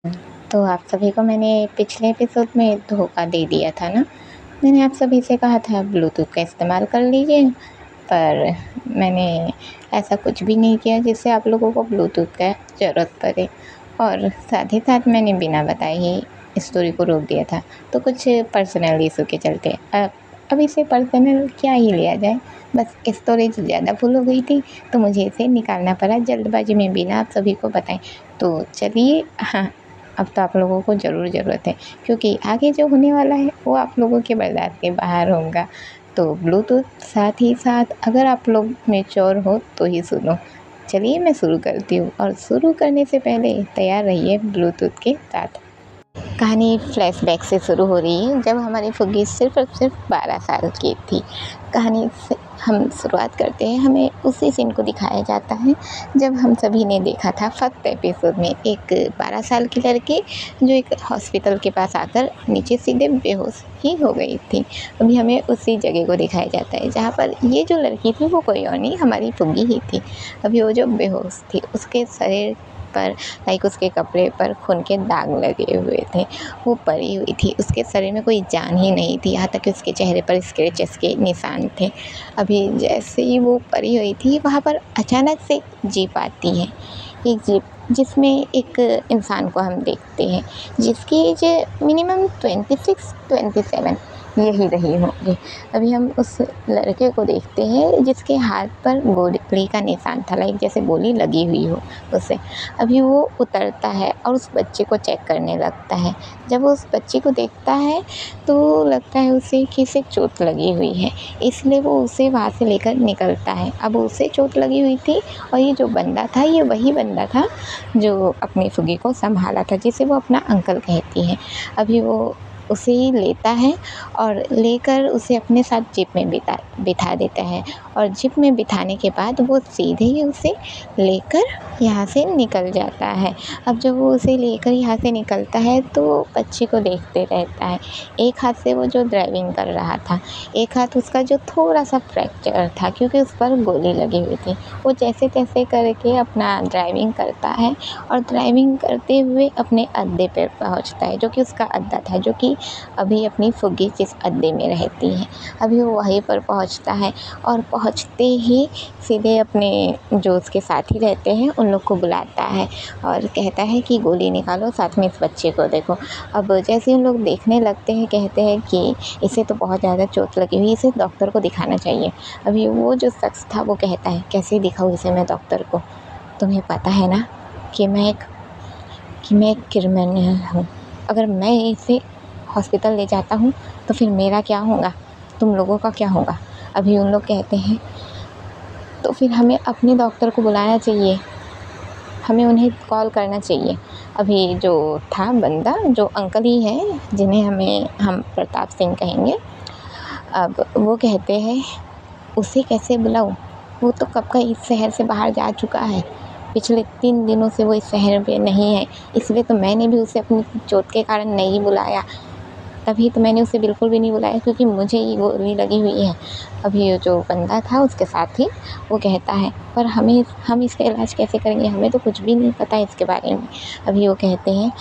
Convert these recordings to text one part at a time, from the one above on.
तो आप सभी को मैंने पिछले एपिसोड में धोखा दे दिया था ना। मैंने आप सभी से कहा था ब्लूटूथ का इस्तेमाल कर लीजिए, पर मैंने ऐसा कुछ भी नहीं किया जिससे आप लोगों को ब्लूटूथ का ज़रूरत पड़े, और साथ ही साथ मैंने बिना बताए ही स्टोरी को रोक दिया था। तो कुछ पर्सनल इशू के चलते अब इसे पर्सनल क्या ही लिया जाए, बस स्टोरेज ज़्यादा फुल हो गई थी तो मुझे इसे निकालना पड़ा जल्दबाजी में बिना आप सभी को बताएं। तो चलिए, हाँ, अब तो आप लोगों को ज़रूर ज़रूरत है, क्योंकि आगे जो होने वाला है वो आप लोगों के बर्दाश्त के बाहर होगा। तो ब्लूटूथ साथ ही साथ अगर आप लोग मैच्योर हो तो ही सुनो। चलिए मैं शुरू करती हूँ, और शुरू करने से पहले तैयार रहिए ब्लूटूथ के साथ। कहानी फ्लैशबैक से शुरू हो रही है, जब हमारी फुग्गी सिर्फ और सिर्फ 12 साल की थी। कहानी से हम शुरुआत करते हैं। हमें उसी सीन को दिखाया जाता है जब हम सभी ने देखा था फर्स्ट एपिसोड में, एक 12 साल की लड़की जो एक हॉस्पिटल के पास आकर नीचे सीधे बेहोश ही हो गई थी। अभी हमें उसी जगह को दिखाया जाता है जहाँ पर ये जो लड़की थी वो कोई और नहीं, हमारी फुग्गी ही थी। अभी वो जो बेहोश थी उसके शरीर पर, लाइक उसके कपड़े पर खून के दाग लगे हुए थे। वो पड़ी हुई थी, उसके शरीर में कोई जान ही नहीं थी, यहाँ तक कि उसके चेहरे पर स्क्रैचेस के निशान थे। अभी जैसे ही वो पड़ी हुई थी, वहाँ पर अचानक से जीप आती है। एक जीप जिसमें एक इंसान को हम देखते हैं जिसकी एज मिनिमम 26-27 यही रही होंगी। अभी हम उस लड़के को देखते हैं जिसके हाथ पर गोली का निशान था, लाइक जैसे गोली लगी हुई हो उसे। अभी वो उतरता है और उस बच्चे को चेक करने लगता है। जब वो उस बच्चे को देखता है तो लगता है उसे कि इसे चोट लगी हुई है, इसलिए वो उसे वहाँ से लेकर निकलता है। अब उसे चोट लगी हुई थी, और ये जो बंदा था ये वही बंदा था जो अपनी फुग्गी को संभाला था, जिसे वो अपना अंकल कहती है। अभी वो उसे ही लेता है और लेकर उसे अपने साथ जीप में बिठा देता है, और जीप में बिठाने के बाद वो सीधे ही उसे लेकर यहाँ से निकल जाता है। अब जब वो उसे लेकर यहाँ से निकलता है तो बच्ची को देखते रहता है। एक हाथ से वो जो ड्राइविंग कर रहा था, एक हाथ उसका जो थोड़ा सा फ्रैक्चर था क्योंकि उस पर गोली लगी हुई थी। वो जैसे तैसे करके अपना ड्राइविंग करता है, और ड्राइविंग करते हुए अपने अड्डे पर पहुँचता है, जो कि उसका अड्डा था, जो कि अभी अपनी फुग्गी जिस अड्डे में रहती है। अभी वो वहीं पर पहुँचता है, और पहुँचते ही सीधे अपने जो उसके साथी रहते हैं उन लोग को बुलाता है और कहता है कि गोली निकालो, साथ में इस बच्चे को देखो। अब जैसे उन लोग देखने लगते हैं, कहते हैं कि इसे तो बहुत ज़्यादा चोट लगी हुई, इसे डॉक्टर को दिखाना चाहिए। अभी वो जो शख्स था वो कहता है, कैसे दिखाऊँ इसे मैं डॉक्टर को? तुम्हें पता है ना कि मैं एक क्रिमिनल हूँ। अगर मैं इसे हॉस्पिटल ले जाता हूँ तो फिर मेरा क्या होगा, तुम लोगों का क्या होगा? अभी उन लोग कहते हैं तो फिर हमें अपने डॉक्टर को बुलाना चाहिए, हमें उन्हें कॉल करना चाहिए। अभी जो था बंदा, जो अंकल ही है जिन्हें हम प्रताप सिंह कहेंगे, अब वो कहते हैं उसे कैसे बुलाऊँ, वो तो कब का इस शहर से बाहर जा चुका है, पिछले 3 दिनों से वो इस शहर में नहीं है, इसलिए तो मैंने भी उसे अपनी चोट के कारण नहीं बुलाया। तभी तो मैंने उसे बिल्कुल भी नहीं बुलाया क्योंकि मुझे ही गोली लगी हुई है। अभी ये जो बंदा था उसके साथ ही वो कहता है, पर हम इसका इलाज कैसे करेंगे, हमें तो कुछ भी नहीं पता इसके बारे में। अभी वो कहते हैं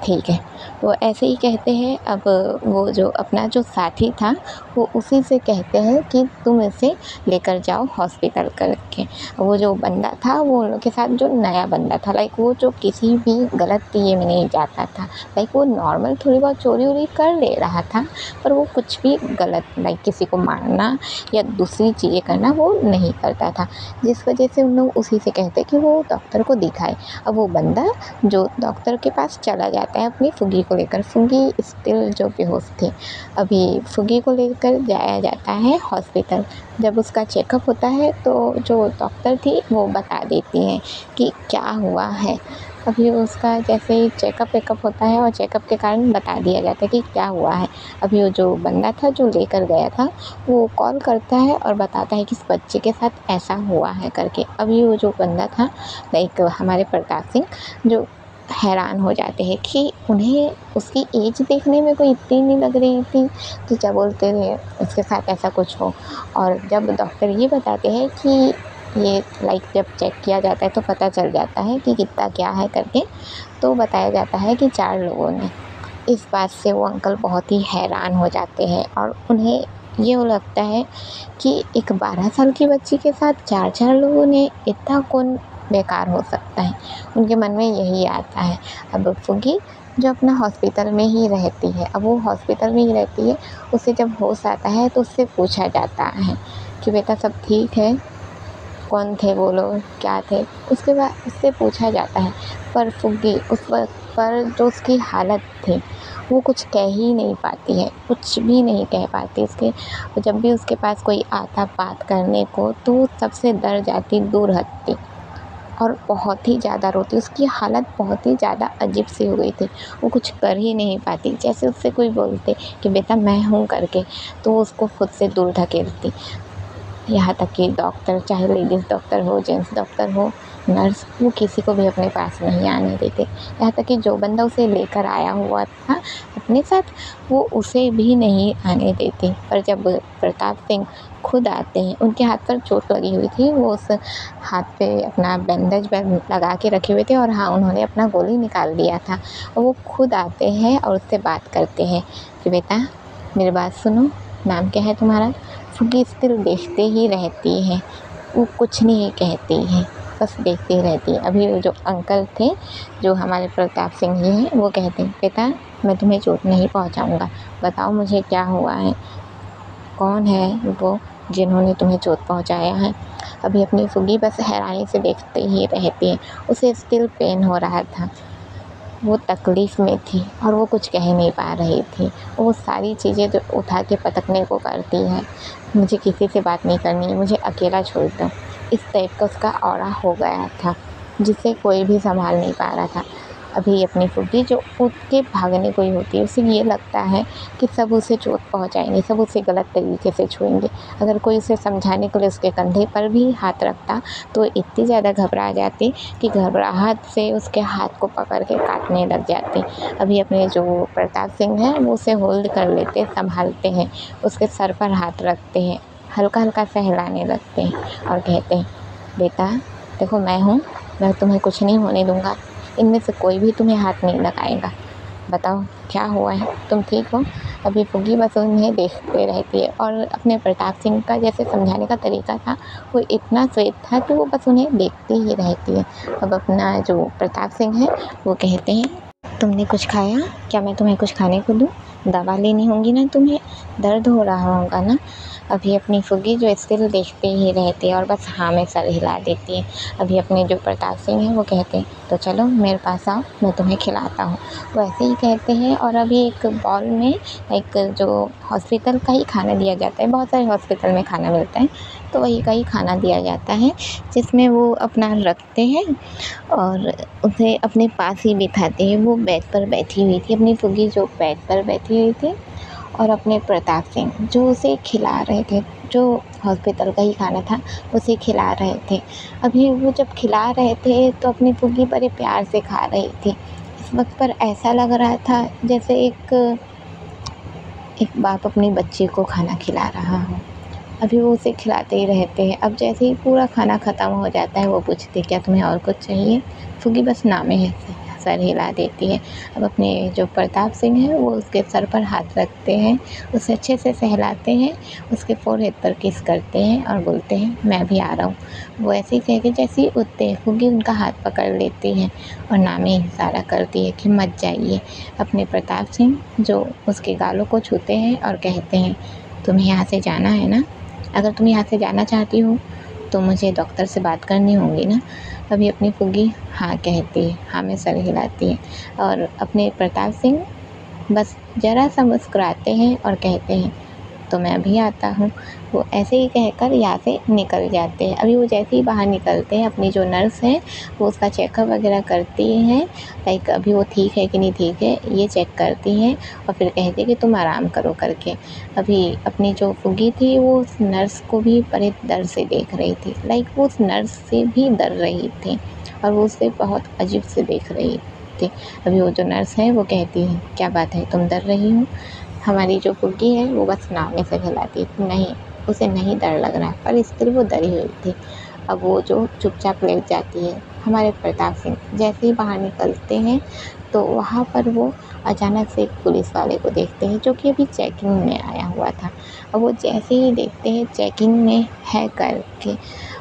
ठीक है, वो ऐसे ही कहते हैं। अब वो जो अपना जो साथी था वो उसी से कहते हैं कि तुम इसे लेकर जाओ हॉस्पिटल करके। वो जो बंदा था वो उन लोग के साथ जो नया बंदा था, लाइक वो जो किसी भी गलत ये में नहीं जाता था, लाइक वो नॉर्मल थोड़ी बहुत चोरी वोरी कर ले रहा था, पर वो कुछ भी गलत, लाइक किसी को मारना या दूसरी चीज़ें करना वो नहीं करता था, जिस वजह से उन लोग उसी से कहते कि वो डॉक्टर को दिखाए। अब वो बंदा जो डॉक्टर के पास चला जाता है अपनी फुग्गी को लेकर। फुग्गी स्टिल जो बेहोश थी। अभी फुग्गी को लेकर जाया जाता है हॉस्पिटल। जब उसका चेकअप होता है तो जो डॉक्टर थी वो बता देती हैं कि क्या हुआ है। अभी उसका जैसे ही चेकअप वेकअप होता है और चेकअप के कारण बता दिया जाता है कि क्या हुआ है। अभी वो जो बंदा था जो लेकर गया था वो कॉल करता है और बताता है कि इस बच्चे के साथ ऐसा हुआ है करके। अभी वो जो बंदा था, लाइक हमारे प्रताप सिंह, जो हैरान हो जाते हैं कि उन्हें उसकी एज देखने में कोई इतनी नहीं लग रही थी कि क्या बोलते थे उसके साथ ऐसा कुछ हो। और जब डॉक्टर ये बताते हैं कि ये लाइक जब चेक किया जाता है तो पता चल जाता है कि कितना क्या है करके। तो बताया जाता है कि 4 लोगों ने। इस बात से वो अंकल बहुत ही हैरान हो जाते हैं और उन्हें ये लगता है कि एक 12 साल की बच्ची के साथ 4 लोगों ने, इतना कौन बेकार हो सकता है। उनके मन में यही आता है। अब फुग्गी जो अपना हॉस्पिटल में ही रहती है, अब वो हॉस्पिटल में ही रहती है, उसे जब होश आता है तो उससे पूछा जाता है कि बेटा सब ठीक है, कौन थे वो लोग, क्या थे। उसके बाद उससे पूछा जाता है, पर फुग्गी उस वक्त पर जो उसकी हालत थी वो कुछ कह ही नहीं पाती है, कुछ भी नहीं कह पाती। जब भी उसके पास कोई आता बात करने को तो वो सबसे डर जाती, दूर हटती और बहुत ही ज़्यादा रोती। उसकी हालत बहुत ही ज़्यादा अजीब सी हो गई थी, वो कुछ कर ही नहीं पाती। जैसे उससे कोई बोलते कि बेटा मैं हूँ करके, तो वो उसको खुद से दूर धकेलती। यहाँ तक कि डॉक्टर, चाहे लेडीज़ डॉक्टर हो, जेंट्स डॉक्टर हो, नर्स, वो किसी को भी अपने पास नहीं आने देते। यहाँ तक कि जो बंदा उसे लेकर आया हुआ था अपने साथ, वो उसे भी नहीं आने देते। पर जब प्रताप सिंह खुद आते हैं, उनके हाथ पर चोट लगी हुई थी, वो उस हाथ पे अपना बैंडेज लगा के रखे हुए थे और हाँ, उन्होंने अपना गोली निकाल दिया था। और वो खुद आते हैं और उससे बात करते हैं कि बेटा मेरी बात सुनो, नाम क्या है तुम्हारा। फुग्गी स्टिल देखते ही रहती है, वो कुछ नहीं कहती है, बस देखती रहती है। अभी वो जो अंकल थे, जो हमारे प्रताप सिंह जी हैं, वो कहते हैं बेटा मैं तुम्हें चोट नहीं पहुंचाऊंगा, बताओ मुझे क्या हुआ है, कौन है वो जिन्होंने तुम्हें चोट पहुंचाया है। अभी अपनी फुग्गी बस हैरानी से देखते ही रहती है। उसे स्टिल पेन हो रहा था, वो तकलीफ़ में थी और वो कुछ कह नहीं पा रही थी। वो सारी चीज़ें जो उठा के पटकने को करती है, मुझे किसी से बात नहीं करनी, मुझे अकेला छोड़ दो, इस टाइप का उसका ऑरा हो गया था, जिसे कोई भी संभाल नहीं पा रहा था। अभी अपनी फुग्गी जो उठ के भागने को ही होती है, उसे ये लगता है कि सब उसे चोट पहुंचाएंगे, सब उसे गलत तरीके से छुएंगे। अगर कोई उसे समझाने के लिए उसके कंधे पर भी हाथ रखता तो इतनी ज़्यादा घबरा जाती कि घबराहट से उसके हाथ को पकड़ के काटने लग जाती। अभी अपने जो प्रताप सिंह हैं वो उसे होल्ड कर लेते, संभालते हैं, उसके सर पर हाथ रखते हैं, हल्का हल्का सा हिलाने लगते हैं और कहते हैं बेटा देखो मैं हूँ, मैं तुम्हें कुछ नहीं होने दूँगा, इनमें से कोई भी तुम्हें हाथ नहीं लगाएगा, बताओ क्या हुआ है, तुम ठीक हो। अभी फुग्गी बस उन्हें देखते रहती है और अपने प्रताप सिंह का जैसे समझाने का तरीका था वो इतना स्वीट था कि वो बस उन्हें देखती ही रहती है। अब अपना जो प्रताप सिंह है वो कहते हैं तुमने कुछ खाया क्या, मैं तुम्हें कुछ खाने को दूँ, दवा लेनी होगी ना, तुम्हें दर्द हो रहा होगा ना। अभी अपनी फुग्गी जो स्टिल देखते ही रहती है और बस हाँ में सर हिला देती है। अभी अपने जो प्रताप सिंह हैं वो कहते हैं तो चलो मेरे पास आओ, मैं तुम्हें खिलाता हूँ। वो ऐसे ही कहते हैं और अभी एक बॉल में एक जो हॉस्पिटल का ही खाना दिया जाता है, बहुत सारे हॉस्पिटल में खाना मिलता है, तो वही का ही खाना दिया जाता है, जिसमें वो अपना रखते हैं और उसे अपने पास ही बिठाते हैं। वो बेड पर बैठी हुई थी, अपनी फुग्गी जो बेड पर बैठी हुई थी और अपने प्रताप सिंह जो उसे खिला रहे थे, जो हॉस्पिटल का ही खाना था उसे खिला रहे थे। अभी वो जब खिला रहे थे तो अपनी फुग्गी बड़े प्यार से खा रही थी। इस वक्त पर ऐसा लग रहा था जैसे एक बाप अपनी बच्ची को खाना खिला रहा हो। अभी वो उसे खिलाते ही रहते हैं। अब जैसे ही पूरा खाना ख़त्म हो जाता है वो पूछती क्या तुम्हें और कुछ चाहिए। फुग्गी बस नामे है सर हिला देती है। अब अपने जो प्रताप सिंह हैं वो उसके सर पर हाथ रखते हैं, उसे अच्छे से सहलाते हैं, उसके फोरहेड पर किस करते हैं और बोलते हैं मैं भी आ रहा हूँ। वो ऐसे ही कह के जैसे ही उठते हैं फुग्गी उनका हाथ पकड़ लेती है और नामे इशारा करती है कि मत जाइए। अपने प्रताप सिंह जो उसके गालों को छूते हैं और कहते हैं तुम्हें यहाँ से जाना है ना, अगर तुम यहाँ से जाना चाहती हो तो मुझे डॉक्टर से बात करनी होगी ना। अभी अपनी फुग्गी हाँ कहती है, हाँ में सर हिलाती है और अपने प्रताप सिंह बस ज़रा सा मुस्कुराते हैं और कहते हैं तो मैं अभी आता हूँ। वो ऐसे ही कहकर यहाँ से निकल जाते हैं। अभी वो जैसे ही बाहर निकलते हैं अपनी जो नर्स है वो उसका चेकअप वगैरह करती हैं, लाइक अभी वो ठीक है कि नहीं ठीक है ये चेक करती हैं और फिर कहती है कि तुम आराम करो करके। अभी अपनी जो फुग्गी थी वो उस नर्स को भी बड़े डर से देख रही थी, लाइक वो उस नर्स से भी डर रही थी और वो उसे बहुत अजीब से देख रही थी। अभी वो जो नर्स है वो कहती है क्या बात है तुम डर रही हो। हमारी जो फुग्गी है वो बस नाव में से हिलाती थी, नहीं उसे नहीं डर लग रहा पर स्टिल वो डरी हुई थी। अब वो जो चुपचाप लेट जाती है। हमारे प्रताप सिंह जैसे ही बाहर निकलते हैं तो वहाँ पर वो अचानक से एक पुलिस वाले को देखते हैं जो कि अभी चेकिंग में आया हुआ था। और वो जैसे ही देखते हैं चेकिंग में है करके,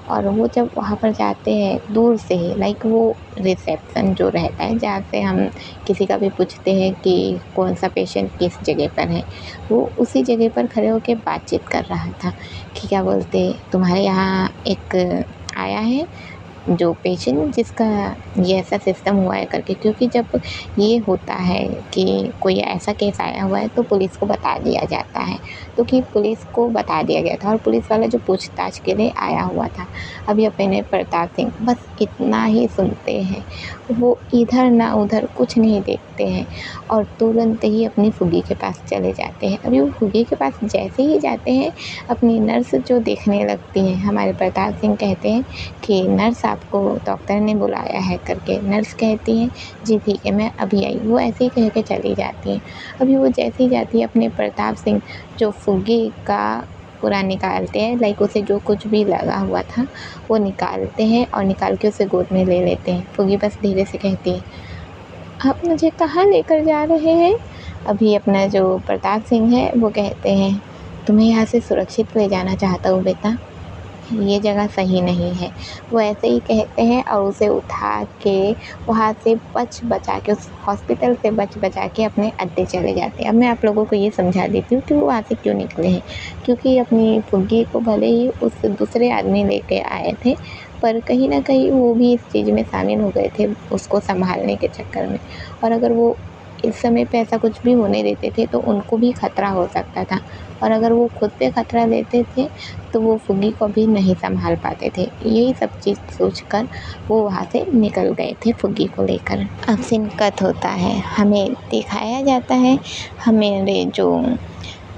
और वो जब वहाँ पर जाते हैं दूर से ही, लाइक वो रिसेप्शन जो रहता है जहाँ से हम किसी का भी पूछते हैं कि कौन सा पेशेंट किस जगह पर है, वो उसी जगह पर खड़े होकर बातचीत कर रहा था कि क्या बोलते तुम्हारे यहाँ एक आया है जो पेशेंट जिसका ये ऐसा सिस्टम हुआ है करके। क्योंकि जब ये होता है कि कोई ऐसा केस आया हुआ है तो पुलिस को बता दिया जाता है, तो कि पुलिस को बता दिया गया था और पुलिस वाला जो पूछताछ के लिए आया हुआ था। अभी अपने प्रताप सिंह बस इतना ही सुनते हैं, वो इधर ना उधर कुछ नहीं देखते हैं और तुरंत ही अपनी फुग्गी के पास चले जाते हैं। अभी वो फुग्गी के पास जैसे ही जाते हैं अपनी नर्स जो देखने लगती है, हमारे प्रताप सिंह कहते हैं कि नर्स आपको डॉक्टर ने बुलाया है करके। नर्स कहती है जी ठीक है मैं अभी आई। वो ऐसे ही कह के चली जाती है। अभी वो जैसे ही जाती है अपने प्रताप सिंह जो फुग्गी का पूरा निकालते हैं, लाइक उसे जो कुछ भी लगा हुआ था वो निकालते हैं और निकाल के उसे गोद में ले लेते हैं। फुग्गी बस धीरे से कहती है आप मुझे कहाँ लेकर जा रहे हैं। अभी अपना जो प्रताप सिंह है वो कहते हैं तुम्हें यहाँ से सुरक्षित ले जाना चाहता हूँ बेटा, ये जगह सही नहीं है। वो ऐसे ही कहते हैं और उसे उठा के वहाँ से बचा के उस हॉस्पिटल से बचा के अपने अड्डे चले जाते हैं। अब मैं आप लोगों को ये समझा देती हूँ कि वो वहाँ से क्यों निकले हैं। क्योंकि अपनी फुग्गी को भले ही उस दूसरे आदमी लेके आए थे, पर कहीं ना कहीं वो भी इस चीज़ में शामिल हो गए थे उसको संभालने के चक्कर में। और अगर वो इस समय पे ऐसा कुछ भी होने देते थे तो उनको भी खतरा हो सकता था, और अगर वो खुद पे खतरा लेते थे तो वो फुग्गी को भी नहीं संभाल पाते थे। यही सब चीज़ सोचकर वो वहाँ से निकल गए थे फुग्गी को लेकर। अब सीन कट होता है, हमें दिखाया जाता है हमारे जो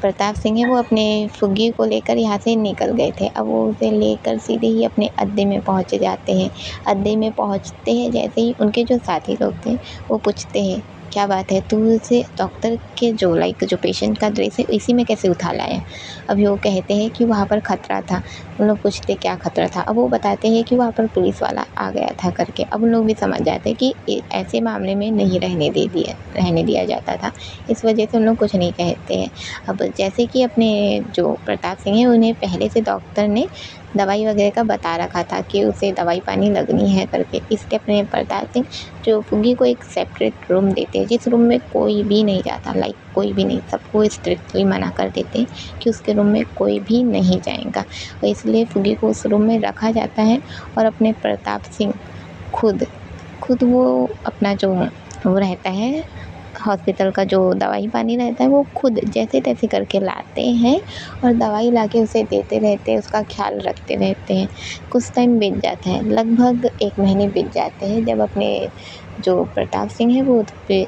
प्रताप सिंह है वो अपने फुग्गी को लेकर यहाँ से निकल गए थे। अब वो उसे लेकर सीधे ही अपने अड्डे में पहुँच जाते हैं। अड्डे में पहुँचते हैं जैसे ही उनके जो साथी लोग थे वो पूछते हैं क्या बात है तू उसे डॉक्टर के जो लाइक जो पेशेंट का ड्रेस है इसी में कैसे उठा लाया। अभी वो कहते हैं कि वहाँ पर खतरा था। उन लोग पूछते क्या खतरा था। अब वो बताते हैं कि वहाँ पर पुलिस वाला आ गया था करके। अब उन लोग भी समझ जाते हैं कि ऐसे मामले में नहीं रहने दिया जाता था, इस वजह से उन लोग कुछ नहीं कहते हैं। अब जैसे कि अपने जो प्रताप सिंह है उन्हें पहले से डॉक्टर ने दवाई वगैरह का बता रखा था कि उसे दवाई पानी लगनी है करके, इसलिए अपने प्रताप सिंह जो फुग्गी को एक सेपरेट रूम देते हैं जिस रूम में कोई भी नहीं जाता, लाइक कोई भी नहीं, सबको स्ट्रिक्टली मना कर देते हैं कि उसके रूम में कोई भी नहीं जाएगा। तो इसलिए फुग्गी को उस रूम में रखा जाता है और अपने प्रताप सिंह खुद वो अपना जो वो रहता है हॉस्पिटल का जो दवाई पानी रहता है वो खुद जैसे तैसे करके लाते हैं और दवाई लाके उसे देते रहते हैं, उसका ख्याल रखते रहते हैं। कुछ टाइम बीत जाता है, लगभग 1 महीने बीत जाते हैं जब अपने जो प्रताप सिंह है वो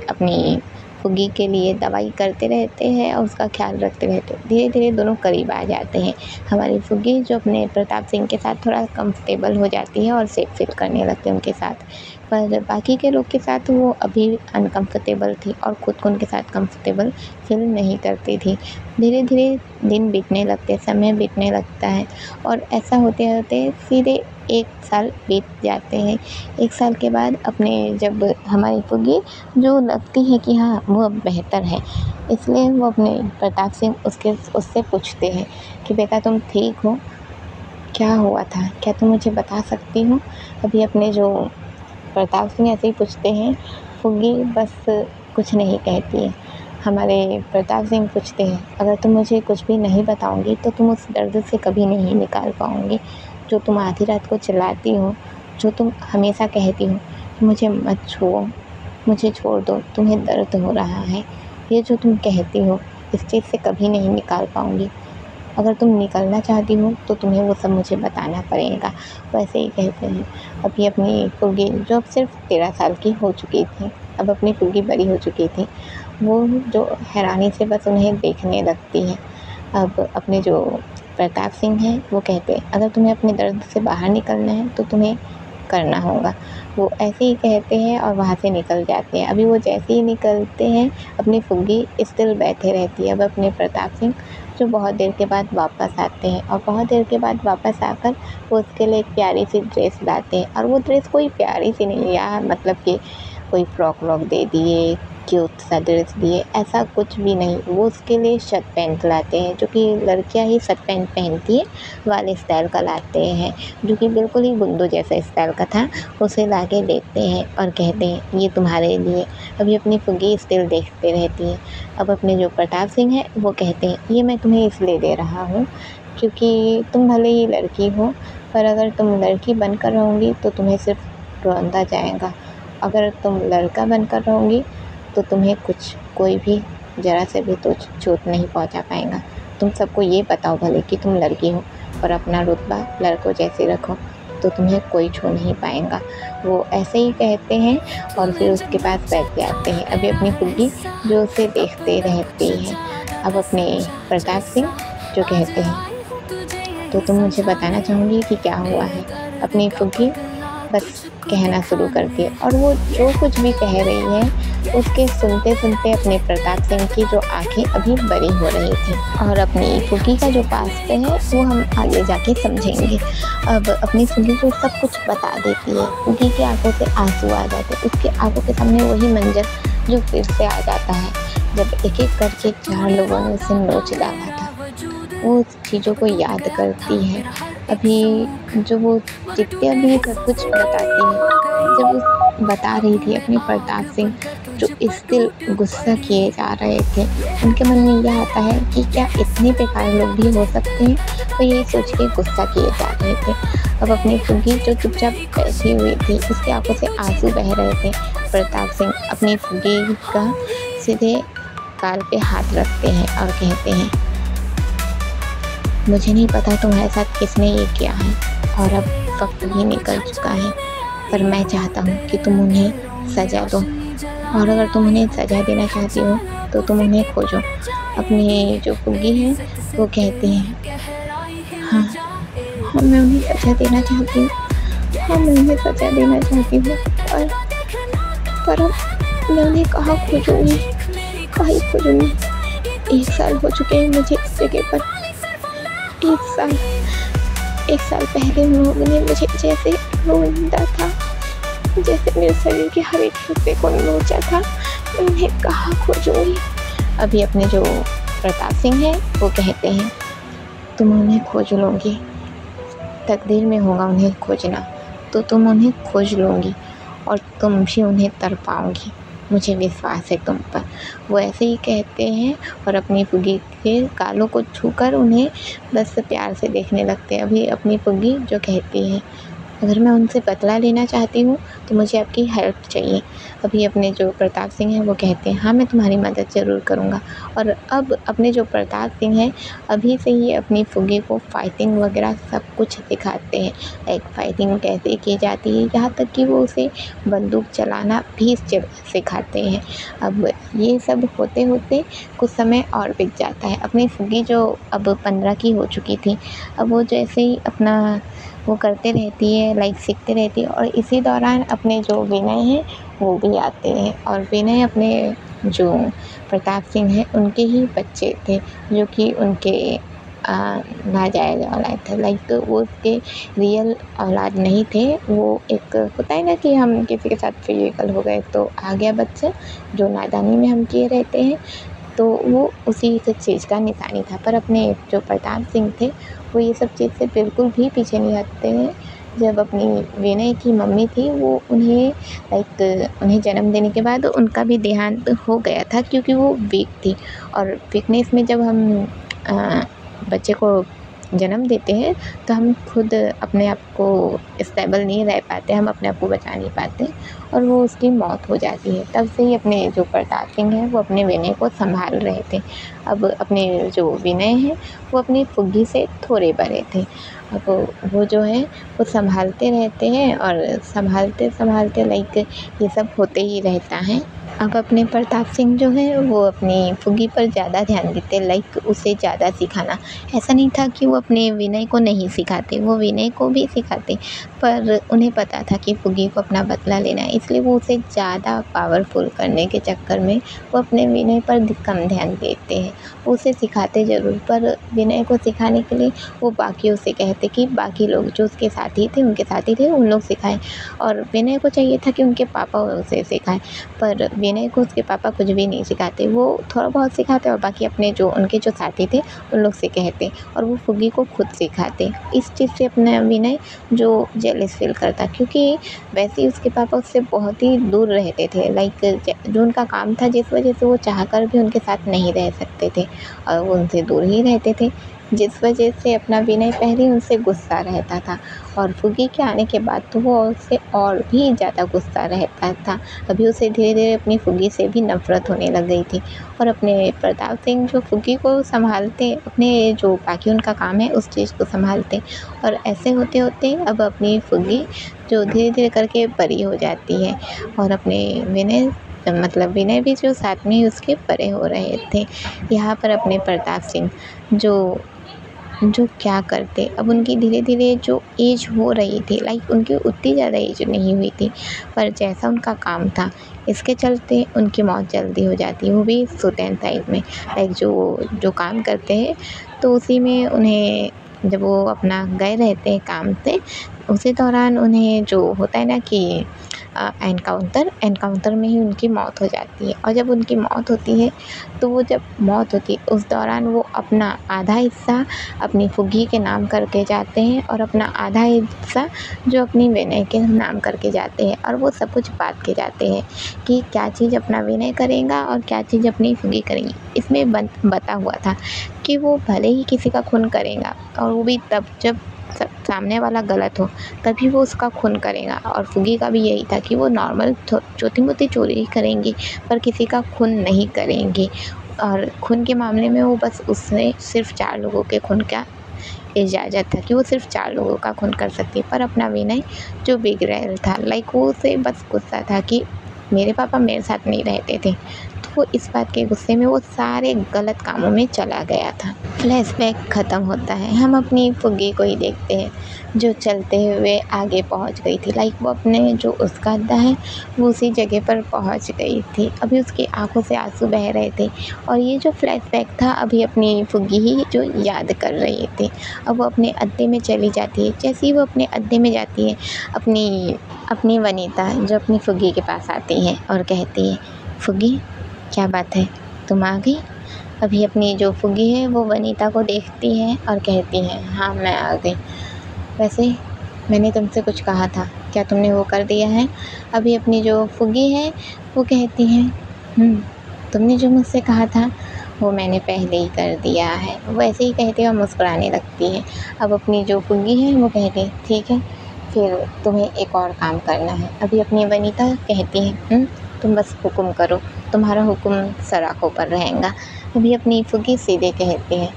अपनी फुग्गी के लिए दवाई करते रहते हैं और उसका ख्याल रखते रहते हैं। धीरे धीरे दोनों करीब आ जाते हैं। हमारी फुग्गी जो अपने प्रताप सिंह के साथ थोड़ा कंफर्टेबल हो जाती है और सेफ फील करने लगते हैं उनके साथ, पर बाकी के लोग के साथ वो अभी अनकंफर्टेबल थी और खुद को उनके साथ कंफर्टेबल फील नहीं करती थी। धीरे धीरे दिन बीतने लगते, समय बीतने लगता है और ऐसा होते होते सीधे 1 साल बीत जाते हैं। 1 साल के बाद अपने जब हमारी फुग्गी जो लगती है कि हाँ वो अब बेहतर है, इसलिए वो अपने प्रताप सिंह उससे पूछते हैं कि बेटा तुम ठीक हो, क्या हुआ था, क्या तुम मुझे बता सकती हो। अभी अपने जो प्रताप सिंह ऐसे ही पूछते हैं, फुग्गी बस कुछ नहीं कहती है। हमारे प्रताप सिंह पूछते हैं अगर तुम मुझे कुछ भी नहीं बताओगी तो तुम उस दर्द से कभी नहीं निकाल पाओगे जो तुम आधी रात को चिल्लाती हो, जो तुम हमेशा कहती हो कि मुझे मत छुओ, मुझे छोड़ दो, तुम्हें दर्द हो रहा है, ये जो तुम कहती हो इस चीज़ से कभी नहीं निकाल पाऊँगी। अगर तुम निकलना चाहती हो तो तुम्हें वो सब मुझे बताना पड़ेगा। वैसे ही कहते हैं। अभी अपनी फुग्गी जो अब सिर्फ 13 साल की हो चुकी थी, अब अपनी फुग्गी बड़ी हो चुकी थी, वो जो हैरानी से बस उन्हें देखने लगती है। अब अपने जो प्रताप सिंह हैं वो कहते हैं अगर तुम्हें अपने दर्द से बाहर निकलना है तो तुम्हें करना होगा। वो ऐसे ही कहते हैं और वहाँ से निकल जाते हैं। अभी वो जैसे ही निकलते हैं अपनी फुग्गी स्टिल बैठे रहती है। अब अपने प्रताप सिंह जो बहुत देर के बाद वापस आते हैं और बहुत देर के बाद वापस आकर वो उसके लिए एक प्यारी सी ड्रेस लाते हैं। और वो ड्रेस कोई प्यारी सी नहीं है, या मतलब कि कोई फ्रॉक व्रॉक दे दिए, क्यूट सा ड्रेस दिए, ऐसा कुछ भी नहीं। वो उसके लिए शर्ट पैंट लाते हैं, जो कि लड़कियां ही शर्ट पैंट पहनती है वाले स्टाइल का लाते हैं, जो कि बिल्कुल ही गुंडों जैसा स्टाइल का था। उसे ला के देते हैं और कहते हैं ये तुम्हारे लिए। अभी अपनी फुग्गी स्टिल देखते रहती है। अब अपने जो प्रताप सिंह है वो कहते हैं ये मैं तुम्हें इसलिए दे रहा हूँ क्योंकि तुम भले ही लड़की हो, पर अगर तुम लड़की बनकर रहोगी तो तुम्हें सिर्फ रोंदा जाएगा, अगर तुम लड़का बनकर रहोगी तो तुम्हें कोई भी ज़रा से भी तो चोट नहीं पहुंचा पाएगा। तुम सबको ये बताओ भले कि तुम लड़की हो और अपना रुतबा लड़कों जैसे रखो, तो तुम्हें कोई छू नहीं पाएगा। वो ऐसे ही कहते हैं और फिर उसके पास बैठ जाते हैं। अभी अपनी फुग्गी जो उसे देखते रहती है। अब अपने प्रताप सिंह जो कहते हैं तो तुम मुझे बताना चाहूँगी कि क्या हुआ है। अपनी फुग्गी बस कहना शुरू करती है और वो जो कुछ भी कह रही है उसके सुनते सुनते अपने प्रताप सिंह की जो आंखें अभी बड़ी हो रही थी। और अपनी फुग्गी का जो पास्ट है वो हम आगे जाके समझेंगे। अब अपनी फुग्गी को सब कुछ बता देती है। फुग्गी की आंखों से आंसू आ जाते हैं। उसके आंखों के सामने वही मंजर जो फिर से आ जाता है जब एक एक करके 4 लोगों ने उसे नोच डाला था। वो चीज़ों को याद करती है। अभी जो वो जितने अभी सब कुछ बताती है, जब वो बता रही थी अपने प्रताप सिंह जो स्टिल गुस्सा किए जा रहे थे, उनके मन में यह आता है कि क्या इतने बेकार लोग भी हो सकते हैं, तो यही सोच के गुस्सा किए जा रहे थे। अब अपनी फुग्गी जो चुपचाप बैठी हुई थी उसकी आंखों से आंसू बह रहे थे। प्रताप सिंह अपनी फुग्गी का सीधे गाल पे हाथ रखते हैं और कहते हैं मुझे नहीं पता तुम्हारे साथ किसने ये किया है और अब वक्त भी निकल चुका है, पर मैं चाहता हूँ कि तुम उन्हें सज़ा दो और अगर तुम उन्हें सज़ा देना चाहती हो तो तुम उन्हें खोजो। अपने जो फुग्गी हैं वो कहते हैं हाँ मैं उन्हें सज़ा देना चाहती हूँ, हाँ मैं उन्हें सज़ा देना चाहती हूँ, पर मैं उन्हें कहाँ खोजूँगी, कहीं खोजूँगी। 1 साल हो चुके हैं मुझे इस जगह पर। 1 साल पहले उन्होंने मुझे जैसे रोंदा था, जैसे मेरे शरीर के हर एक हिस्से को नोचा था, मैं उन्हें कहाँ खोजूँगी। अभी अपने जो प्रताप सिंह है वो कहते हैं तुम उन्हें खोज लोगी, तकदीर में होगा उन्हें खोजना, तो तुम उन्हें खोज लोगी और तुम भी उन्हें तड़पाओगी, मुझे विश्वास है तुम पर। वो ऐसे ही कहते हैं और अपनी फुग्गी के गालों को छूकर उन्हें बस प्यार से देखने लगते हैं। अभी अपनी फुग्गी जो कहती है अगर मैं उनसे बदला लेना चाहती हूँ तो मुझे आपकी हेल्प चाहिए। अभी अपने जो प्रताप सिंह हैं वो कहते हैं हाँ मैं तुम्हारी मदद ज़रूर करूँगा। और अब अपने जो प्रताप सिंह हैं अभी से ही अपनी फुग्गी को फाइटिंग वगैरह सब कुछ सिखाते हैं, लाइक फाइटिंग कैसे की जाती है, यहाँ तक कि वो उसे बंदूक चलाना भी सिखाते हैं। अब ये सब होते होते कुछ समय और बीत जाता है। अपनी फुग्गी जो अब 15 की हो चुकी थी, अब वो जैसे ही अपना वो करते रहती है, लाइक सीखते रहती है। और इसी दौरान अपने जो विनय हैं वो भी आते हैं और विनय अपने जो प्रताप सिंह हैं उनके ही बच्चे थे, जो कि उनके नाजायज़ औलाद थे, लाइक वो उसके रियल औलाद नहीं थे। वो एक होता है ना कि हम किसी के साथ फिजिकल हो गए तो आ गया बच्चा, जो नादानी में हम किए रहते हैं, तो वो उसी चीज़ का निशानी था। पर अपने जो प्रताप सिंह थे वो ये सब चीज़ से बिल्कुल भी पीछे नहीं हटते हैं। जब अपनी विनय की मम्मी थी वो उन्हें जन्म देने के बाद उनका भी देहांत हो गया था, क्योंकि वो वीक थी। और वीकनेस में जब हम बच्चे को जन्म देते हैं तो हम खुद अपने आप को स्टेबल नहीं रह पाते, हम अपने आप को बचा नहीं पाते और वो उसकी मौत हो जाती है। तब से ही अपने जो प्रताप सिंह हैं वो अपने विनय को संभाल रहे थे। अब अपने जो विनय हैं वो अपनी फुग्गी से थोड़े बड़े थे। अब वो जो है वो संभालते रहते हैं और संभालते संभालते लाइक ये सब होते ही रहता है। अब अपने प्रताप सिंह जो है वो अपनी फुग्गी पर ज़्यादा ध्यान देते, लाइक उसे ज़्यादा सिखाना। ऐसा नहीं था कि वो अपने विनय को नहीं सिखाते, वो विनय को भी सिखाते, पर उन्हें पता था कि फुग्गी को अपना बदला लेना है, इसलिए वो उसे ज़्यादा पावरफुल करने के चक्कर में वो अपने विनय पर कम ध्यान देते हैं। वो उसे सिखाते ज़रूर, पर विनय को सिखाने के लिए वो बाकियों से कहते कि बाकी लोग जो उसके साथी थे, उनके साथी थे, उन लोग सिखाएँ, और विनय को चाहिए था कि उनके पापा उसे सिखाएँ, पर विनय को उसके पापा कुछ भी नहीं सिखाते। वो थोड़ा बहुत सिखाते और बाकी अपने जो उनके जो साथी थे उन लोग से कहते, और वो फुग्गी को खुद सिखाते। इस चीज़ से अपना विनय जो जेलस फील करता, क्योंकि वैसे ही उसके पापा उससे बहुत ही दूर रहते थे, लाइक जो उनका काम था जिस वजह से वो चाहकर भी उनके साथ नहीं रह सकते थे और वो उनसे दूर ही रहते थे, जिस वजह से अपना विनय पहले उनसे गुस्सा रहता था, और फुग्गी के आने के बाद तो वो उससे और भी ज़्यादा गुस्सा रहता था। अभी उसे धीरे धीरे अपनी फुग्गी से भी नफ़रत होने लग गई थी, और अपने प्रताप सिंह जो फुग्गी को संभालते, अपने जो बाकी उनका काम है उस चीज़ को संभालते, और ऐसे होते होते अब अपनी फुग्गी जो धीरे धीरे करके बड़ी हो जाती है, और अपने विनय मतलब विनय भी जो साथ में ही उसके बड़े हो रहे थे। यहाँ पर अपने प्रताप सिंह जो जो क्या करते, अब उनकी धीरे धीरे जो एज हो रही थी, लाइक उनकी उतनी ज़्यादा एज नहीं हुई थी, पर जैसा उनका काम था इसके चलते उनकी मौत जल्दी हो जाती है, वो भी सुतैन साइड में, लाइक जो जो काम करते हैं तो उसी में उन्हें, जब वो अपना गए रहते हैं काम से, उसी दौरान उन्हें जो होता है ना कि एनकाउंटर में ही उनकी मौत हो जाती है। और जब उनकी मौत होती है तो वो जब मौत होती है उस दौरान वो अपना आधा हिस्सा अपनी फुग्गी के नाम करके जाते हैं, और अपना आधा हिस्सा जो अपनी विनय के नाम करके जाते हैं, और वो सब कुछ बांट के जाते हैं कि क्या चीज़ अपना विनय करेगा और क्या चीज़ अपनी फुग्गी करेंगी। इसमें बता हुआ था कि वो भले ही किसी का खून करेगा, और वो भी तब जब सामने वाला गलत हो, तभी वो उसका खून करेगा, और फुग्गी का भी यही था कि वो नॉर्मल छोटी मोटी चोरी ही करेंगी, पर किसी का खून नहीं करेंगी। और खून के मामले में वो बस उसने सिर्फ 4 लोगों के खून का इजाज़त था कि वो सिर्फ 4 लोगों का खून कर सकती है, पर अपना विनय जो बिगड़ैल था, लाइक वो उसे बस गुस्सा था कि मेरे पापा मेरे साथ नहीं रहते थे, तो वो इस बात के गुस्से में वो सारे गलत कामों में चला गया था। फ्लैशबैक ख़त्म होता है, हम अपनी फुग्गी को ही देखते हैं जो चलते हुए आगे पहुंच गई थी, लाइक वो अपने जो उसका अड्डा है वो उसी जगह पर पहुंच गई थी। अभी उसकी आंखों से आंसू बह रहे थे, और ये जो फ्लैशबैक था अभी अपनी फुग्गी ही जो याद कर रही थी। अब वो अपने अड्डे में चली जाती है, जैसे ही वो अपने अड्डे में जाती है, अपनी वनीता जो अपनी फुग्गी के पास आती है और कहती है, फुग्गी क्या बात है, तुम आ गई। अभी अपनी जो फुग्गी है वो वनीता को देखती है और कहती है, हाँ मैं आ गई, वैसे मैंने तुमसे कुछ कहा था, क्या तुमने वो कर दिया है। अभी अपनी जो फुग्गी है वो कहती है, तुमने जो मुझसे कहा था वो मैंने पहले ही कर दिया है। वो ऐसे ही कहते हैं और मुस्कुराने लगती है। अब अपनी जो फुग्गी है वो कहती है, ठीक है फिर तुम्हें एक और काम करना है। अभी अपनी वनीता कहती है, तुम बस हुक्म करो, तुम्हारा हुक्म सराखों पर रहेगा। अभी अपनी फुग्गी सीधे कहती है,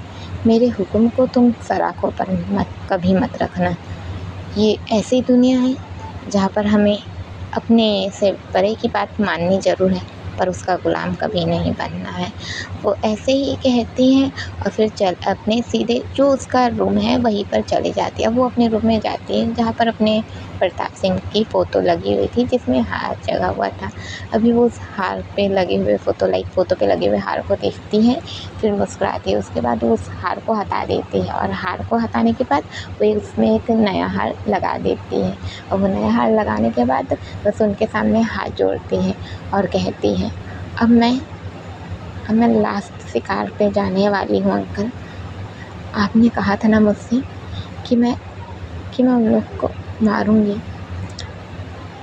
मेरे हुक्म को तुम सराखों पर कभी मत रखना। ये ऐसी दुनिया है जहाँ पर हमें अपने से बड़े की बात माननी ज़रूर है, पर उसका गुलाम कभी नहीं बनना है। वो ऐसे ही कहती हैं और फिर अपने सीधे जो उसका रूम है वहीं पर चली जाती है। वो अपने रूम में जाती है जहाँ पर अपने प्रताप सिंह की फ़ोटो लगी हुई थी जिसमें हार जगा हुआ था। अभी वो उस हार पे लगे हुए फ़ोटो पे लगे हुए हार को देखती है, फिर मुस्कुराती है। उसके बाद वो उस हार को हटा देती है, और हार को हटाने के बाद वो उसमें एक नया हार लगा देती है, और वो नया हार लगाने के बाद बस उनके सामने हाथ जोड़ती है और कहती है, अब मैं लास्ट शिकार पे जाने वाली हूँ अंकल। आपने कहा था ना मुझसे कि मैं उन लोग को मारूंगी।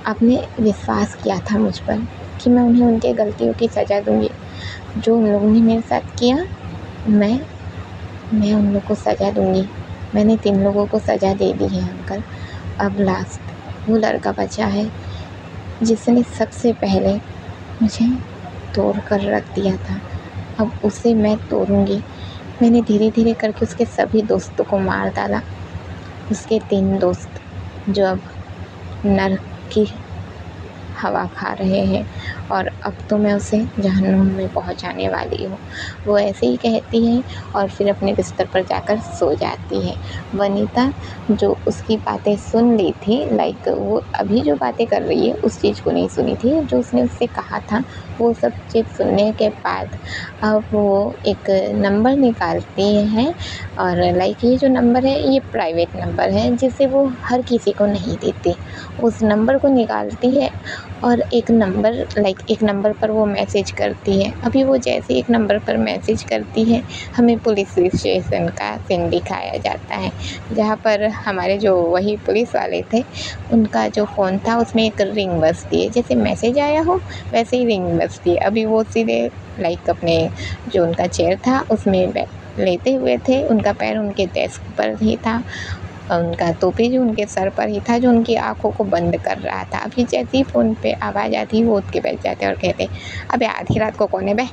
आपने विश्वास किया था मुझ पर कि मैं उन्हें उनके गलतियों की सज़ा दूंगी। जो उन लोगों ने मेरे साथ किया, मैं उन लोगों को सज़ा दूंगी। मैंने 3 लोगों को सज़ा दे दी है अंकल। अब लास्ट वो लड़का बचा है जिसने सबसे पहले मुझे तोड़ कर रख दिया था। अब उसे मैं तोड़ूंगी। मैंने धीरे धीरे करके उसके सभी दोस्तों को मार डाला। उसके 3 दोस्त जो अब नर्क की हवा खा रहे हैं और अब तो मैं उसे जहन्नुम में पहुंचाने वाली हूँ। वो ऐसे ही कहती है और फिर अपने बिस्तर पर जाकर सो जाती है। वनीता जो उसकी बातें सुन ली थी, लाइक वो अभी जो बातें कर रही है उस चीज़ को नहीं सुनी थी, जो उसने उससे कहा था वो सब चीज़ सुनने के बाद अब वो एक नंबर निकालती है और लाइक ये जो नंबर है ये प्राइवेट नंबर है जिसे वो हर किसी को नहीं देती। उस नंबर को निकालती है और एक नंबर पर वो मैसेज करती है। अभी वो जैसे एक नंबर पर मैसेज करती है, हमें पुलिस स्टेशन का सीन दिखाया जाता है, जहाँ पर हमारे जो वही पुलिस वाले थे उनका जो फ़ोन था उसमें एक रिंग बजती है। जैसे मैसेज आया हो वैसे ही रिंग बजती है। अभी वो सीधे लाइक अपने जो उनका चेयर था उसमें लेटे हुए थे, उनका पैर उनके डेस्क पर ही था, उनका टोपी जो उनके सर पर ही था, जो उनकी आँखों को बंद कर रहा था। अभी जैसे ही फ़ोन पे आवाज़ आती वो उठ के बैठ जाते और कहते, अबे आधी रात को कौन है बे?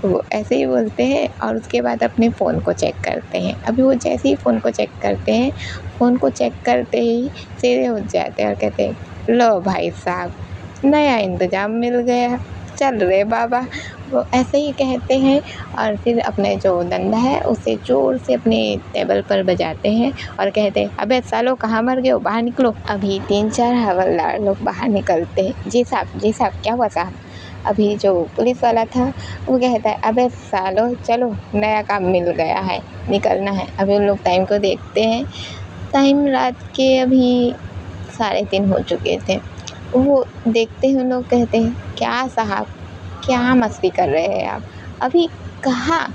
वो ऐसे ही बोलते हैं और उसके बाद अपने फ़ोन को चेक करते हैं। अभी वो जैसे ही फ़ोन को चेक करते हैं, फ़ोन को चेक करते ही सीधे उठ जाते हैं और कहते हैं, लो भाई साहब नया इंतज़ाम मिल गया, चल रे बाबा। वो ऐसे ही कहते हैं और फिर अपने जो डंडा है उसे ज़ोर से अपने टेबल पर बजाते हैं और कहते हैं, अबे सालो कहाँ मर गए हो, बाहर निकलो। अभी 3-4 हवलदार लोग बाहर निकलते हैं। जी साहब क्या हुआ साहब? अभी जो पुलिस वाला था वो कहता है, अबे सालो चलो नया काम मिल गया है, निकलना है। अभी उन लोग टाइम को देखते हैं, टाइम रात के अभी 3:30 हो चुके थे। वो देखते हैं, उन लोग कहते हैं, क्या साहब क्या मस्ती कर रहे हैं आप, अभी कहाँ?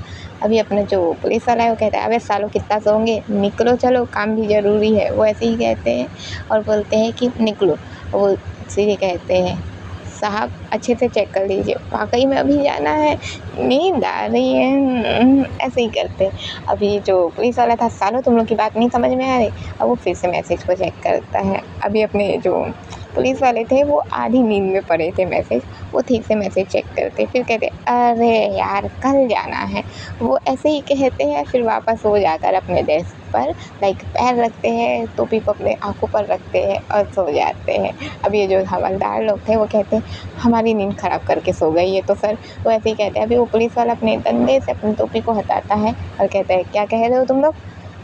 अभी अपना जो पुलिस वाला है वो कहता है, अबे सालो कितना सोओगे, निकलो चलो काम भी ज़रूरी है। वो ऐसे ही कहते हैं और बोलते हैं कि निकलो। वो सीधे कहते हैं, साहब अच्छे से चेक कर लीजिए, वाकई में अभी जाना है, नींद आ रही है, ऐसे ही करते हैं। अभी जो पुलिस वाला था, सालो तुम लोग की बात नहीं समझ में आ रही। अब वो फिर से मैसेज को चेक करता है। अभी अपने जो पुलिस वाले थे वो आधी नींद में पड़े थे, वो ठीक से मैसेज चेक करते, फिर कहते अरे यार कल जाना है। वो ऐसे ही कहते हैं, फिर वापस हो जाकर अपने डेस्क पर लाइक पैर रखते हैं, टोपी को अपने आँखों पर रखते हैं और सो जाते हैं। अब ये जो हवलदार लोग थे वो कहते हैं, हमारी नींद ख़राब करके सो गई है तो सर। वो ऐसे ही कहते हैं। अभी वो पुलिस वाला अपने डंडे से अपनी टोपी को हटाता है और कहता है, क्या कह रहे हो तुम लोग?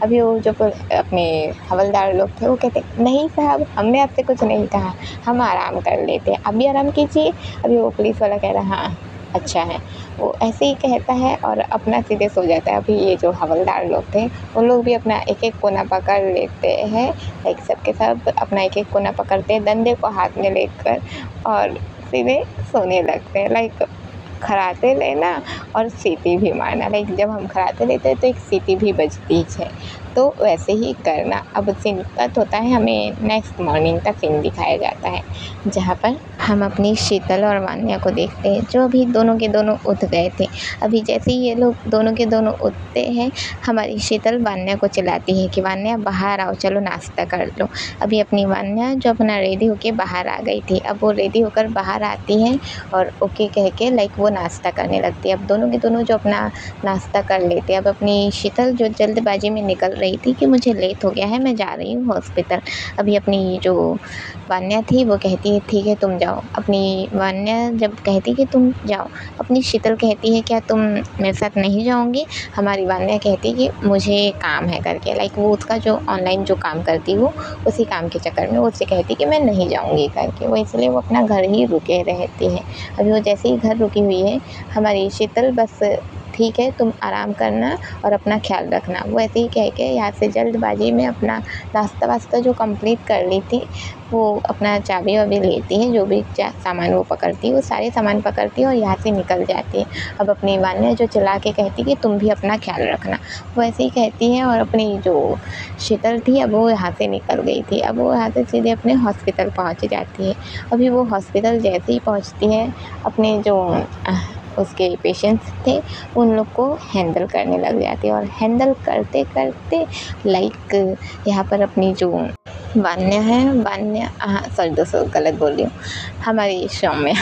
अभी वो जो अपने हवलदार लोग थे वो कहते, नहीं साहब हमने आपसे कुछ नहीं कहा, हम आराम कर लेते हैं, आप भी आराम कीजिए। अभी वो पुलिस वाला कह रहा, हाँ अच्छा है। वो ऐसे ही कहता है और अपना सीधे सो जाता है। अभी ये जो हवलदार लोग थे वो लोग भी अपना एक एक कोना पकड़ लेते हैं, लाइक सबके सब अपना एक एक कोना पकड़ते हैं डंडे को हाथ में लेकर और सीधे सोने लगते हैं। लाइक खराटे लेना और सीटी भी मारना, लाइक जब हम खराटे लेते हैं तो एक सीटी भी बजती है, तो वैसे ही करना। अब सीन कट होता है, हमें नेक्स्ट मॉर्निंग का सीन दिखाया जाता है, जहाँ पर हम अपनी शीतल और वान्या को देखते हैं, जो अभी दोनों के दोनों उठ गए थे। अभी जैसे ही ये लोग दोनों के दोनों उठते हैं, हमारी शीतल वान्या को चिल्लाती है कि वान्या बाहर आओ, चलो नाश्ता कर लो। अभी अपनी वान्या जो अपना रेडी होके बाहर आ गई थी, अब वो रेडी होकर बाहर आती है और ओके कह के लाइक वो नाश्ता करने लगती है। अब दोनों के दोनों जो अपना नाश्ता कर लेते हैं। अब अपनी शीतल जो जल्दबाजी में निकल रही थी कि मुझे लेट हो गया है, मैं जा रही हूँ हॉस्पिटल। अभी अपनी जो वान्या थी वो कहती है ठीक है तुम जाओ। अपनी वान्या जब कहती कि तुम जाओ, अपनी शीतल कहती है क्या तुम मेरे साथ नहीं जाओगी? हमारी वान्या कहती है कि मुझे काम है करके, लाइक वो उसका जो ऑनलाइन जो काम करती वो उसी काम के चक्कर में वो उससे कहती कि मैं नहीं जाऊँगी करके, वो इसलिए वो अपना घर ही रुके रहती है। अभी वो जैसे ही घर रुकी हुई है, हमारी शीतल बस ठीक है तुम आराम करना और अपना ख्याल रखना, वो ऐसे ही कह के यहाँ से जल्दबाजी में अपना नाश्ता वास्ता जो कंप्लीट कर ली थी, वो अपना चाबी वाबी लेती है, जो भी सामान वो पकड़ती है वो सारे सामान पकड़ती है और यहाँ से निकल जाती है। अब अपनी वान्या जो चला के कहती कि तुम भी अपना ख्याल रखना, वो ऐसे ही कहती है और अपनी जो शीतल थी अब वो यहाँ से निकल गई थी। अब वो यहाँ से सीधे अपने हॉस्पिटल पहुँच जाती है। अभी वो हॉस्पिटल जैसे ही पहुँचती है, अपने जो उसके पेशेंट्स थे उन लोग को हैंडल करने लग जाती है और हैंडल करते करते लाइक यहाँ पर अपनी जो वान्या है, वान्या हाँ सॉरी दोस्तों गलत बोल रही हूँ, हमारी सौम्या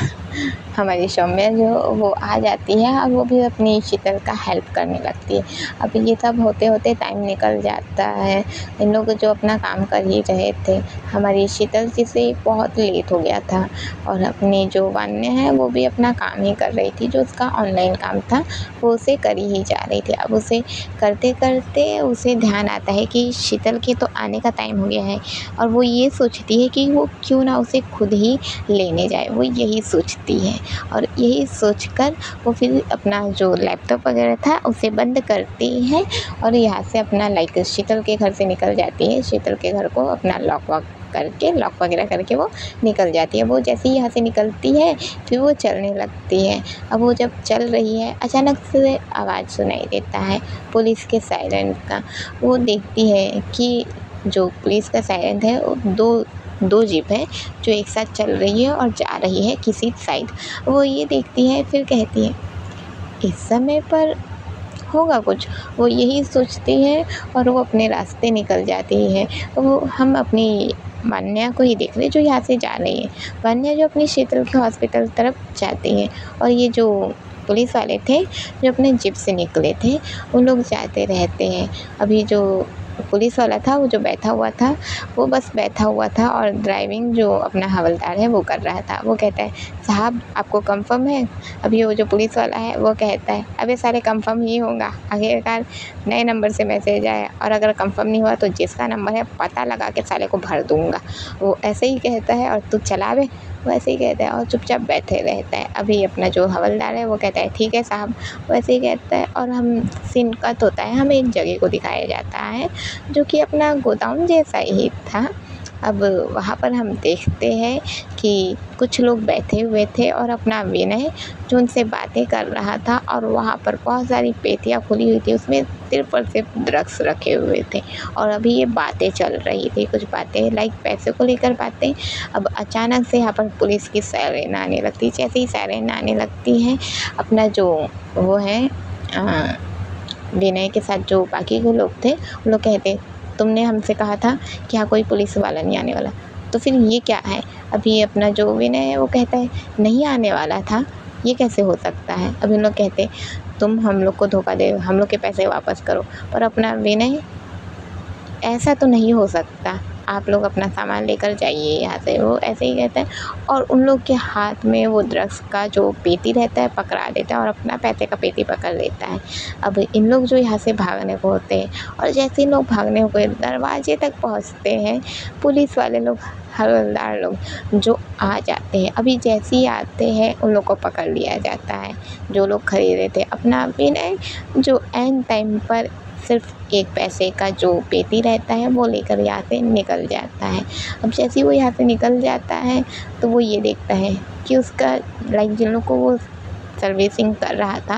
हमारी सौम्या जो वो आ जाती है और वो भी अपनी शीतल का हेल्प करने लगती है। अब ये सब होते होते टाइम निकल जाता है। इन लोग जो अपना काम कर ही रहे थे, हमारी शीतल जी से बहुत लेट हो गया था और अपनी जो वान्या है वो भी अपना काम ही कर रही थी, जो उसका ऑनलाइन काम था वो उसे कर ही जा रही थी। अब उसे करते करते उसे ध्यान आता है कि शीतल के तो आने का टाइम हो गया है और वो ये सोचती है कि वो क्यों ना उसे खुद ही लेने जाए। वो यही सोचती है और यही सोचकर वो फिर अपना जो लैपटॉप वगैरह था उसे बंद करती है और यहाँ से अपना लाइक शीतल के घर से निकल जाती है। शीतल के घर को अपना लॉक वगैरह करके वो निकल जाती है। वो जैसे ही यहाँ से निकलती है फिर वो चलने लगती है। अब वो जब चल रही है अचानक से आवाज़ सुनाई देता है पुलिस के सायरन का। वो देखती है कि जो पुलिस का सायरन है वो दो जीप है जो एक साथ चल रही है और जा रही है किसी साइड। वो ये देखती है फिर कहती है इस समय पर होगा कुछ, वो यही सोचती है और वो अपने रास्ते निकल जाती है। वो हम अपनी वान्या को ही देख रहे जो यहाँ से जा रही है। वान्या जो अपनी शीतल के हॉस्पिटल तरफ जाती है और ये जो पुलिस वाले थे जो अपने जीप से निकले थे उन लोग जाते रहते हैं। अभी जो पुलिस वाला था वो जो बैठा हुआ था वो बस बैठा हुआ था और ड्राइविंग जो अपना हवलदार है वो कर रहा था। वो कहता है साहब आपको कंफर्म है? अभी वो जो पुलिस वाला है वो कहता है अबे सारे कंफर्म ही होगा, आखिरकार नए नंबर से मैसेज आया और अगर कंफर्म नहीं हुआ तो जिसका नंबर है पता लगा के साले को भर दूँगा। वो ऐसे ही कहता है और तू चला बे, वैसे ही कहता है और चुपचाप बैठे रहता है। अभी अपना जो हवलदार है वो कहता है ठीक है साहब, वैसे ही कहता है और हम सीन कट होता है, हमें एक जगह को दिखाया जाता है जो कि अपना गोदाम जैसा ही था। अब वहाँ पर हम देखते हैं कि कुछ लोग बैठे हुए थे और अपना विनय जो उनसे बातें कर रहा था और वहाँ पर बहुत सारी पेटियाँ खुली हुई थी, उसमें सिर्फ और सिर्फ ड्रग्स रखे हुए थे और अभी ये बातें चल रही थी, कुछ बातें लाइक पैसे को लेकर बातें। अब अचानक से यहाँ पर पुलिस की सायरन आने लगती है। जैसे ही सायरन आने लगती है अपना जो वो है विनय के साथ जो बाकी के लोग थे वो लोग कहते तुमने हमसे कहा था कि यहाँ कोई पुलिस वाला नहीं आने वाला, तो फिर ये क्या है? अभी अपना जो विनय है वो कहता है नहीं आने वाला था, ये कैसे हो सकता है? अभी उन लोग कहते तुम हम लोग को धोखा दे, हम लोग के पैसे वापस करो। और अपना विनय ऐसा तो नहीं हो सकता, आप लोग अपना सामान लेकर जाइए यहाँ से, वो ऐसे ही कहता है और उन लोग के हाथ में वो ड्रग्स का जो पेटी रहता है पकड़ा देता है और अपना पैसे का पेटी पकड़ लेता है। अब इन लोग जो यहाँ से भागने को होते हैं और जैसे ही लोग भागने को दरवाजे तक पहुँचते हैं पुलिस वाले लोग हवलदार लोग जो आ जाते हैं। अभी जैसे ही आते हैं उन लोग को पकड़ लिया जाता है जो लोग खरीदे थे। अपना विनय जो एंड टाइम पर सिर्फ एक पैसे का जो पेटी रहता है वो लेकर यहाँ से निकल जाता है। अब जैसे ही वो यहाँ से निकल जाता है तो वो ये देखता है कि उसका लाइक जिन लोग को वो सर्विसिंग कर रहा था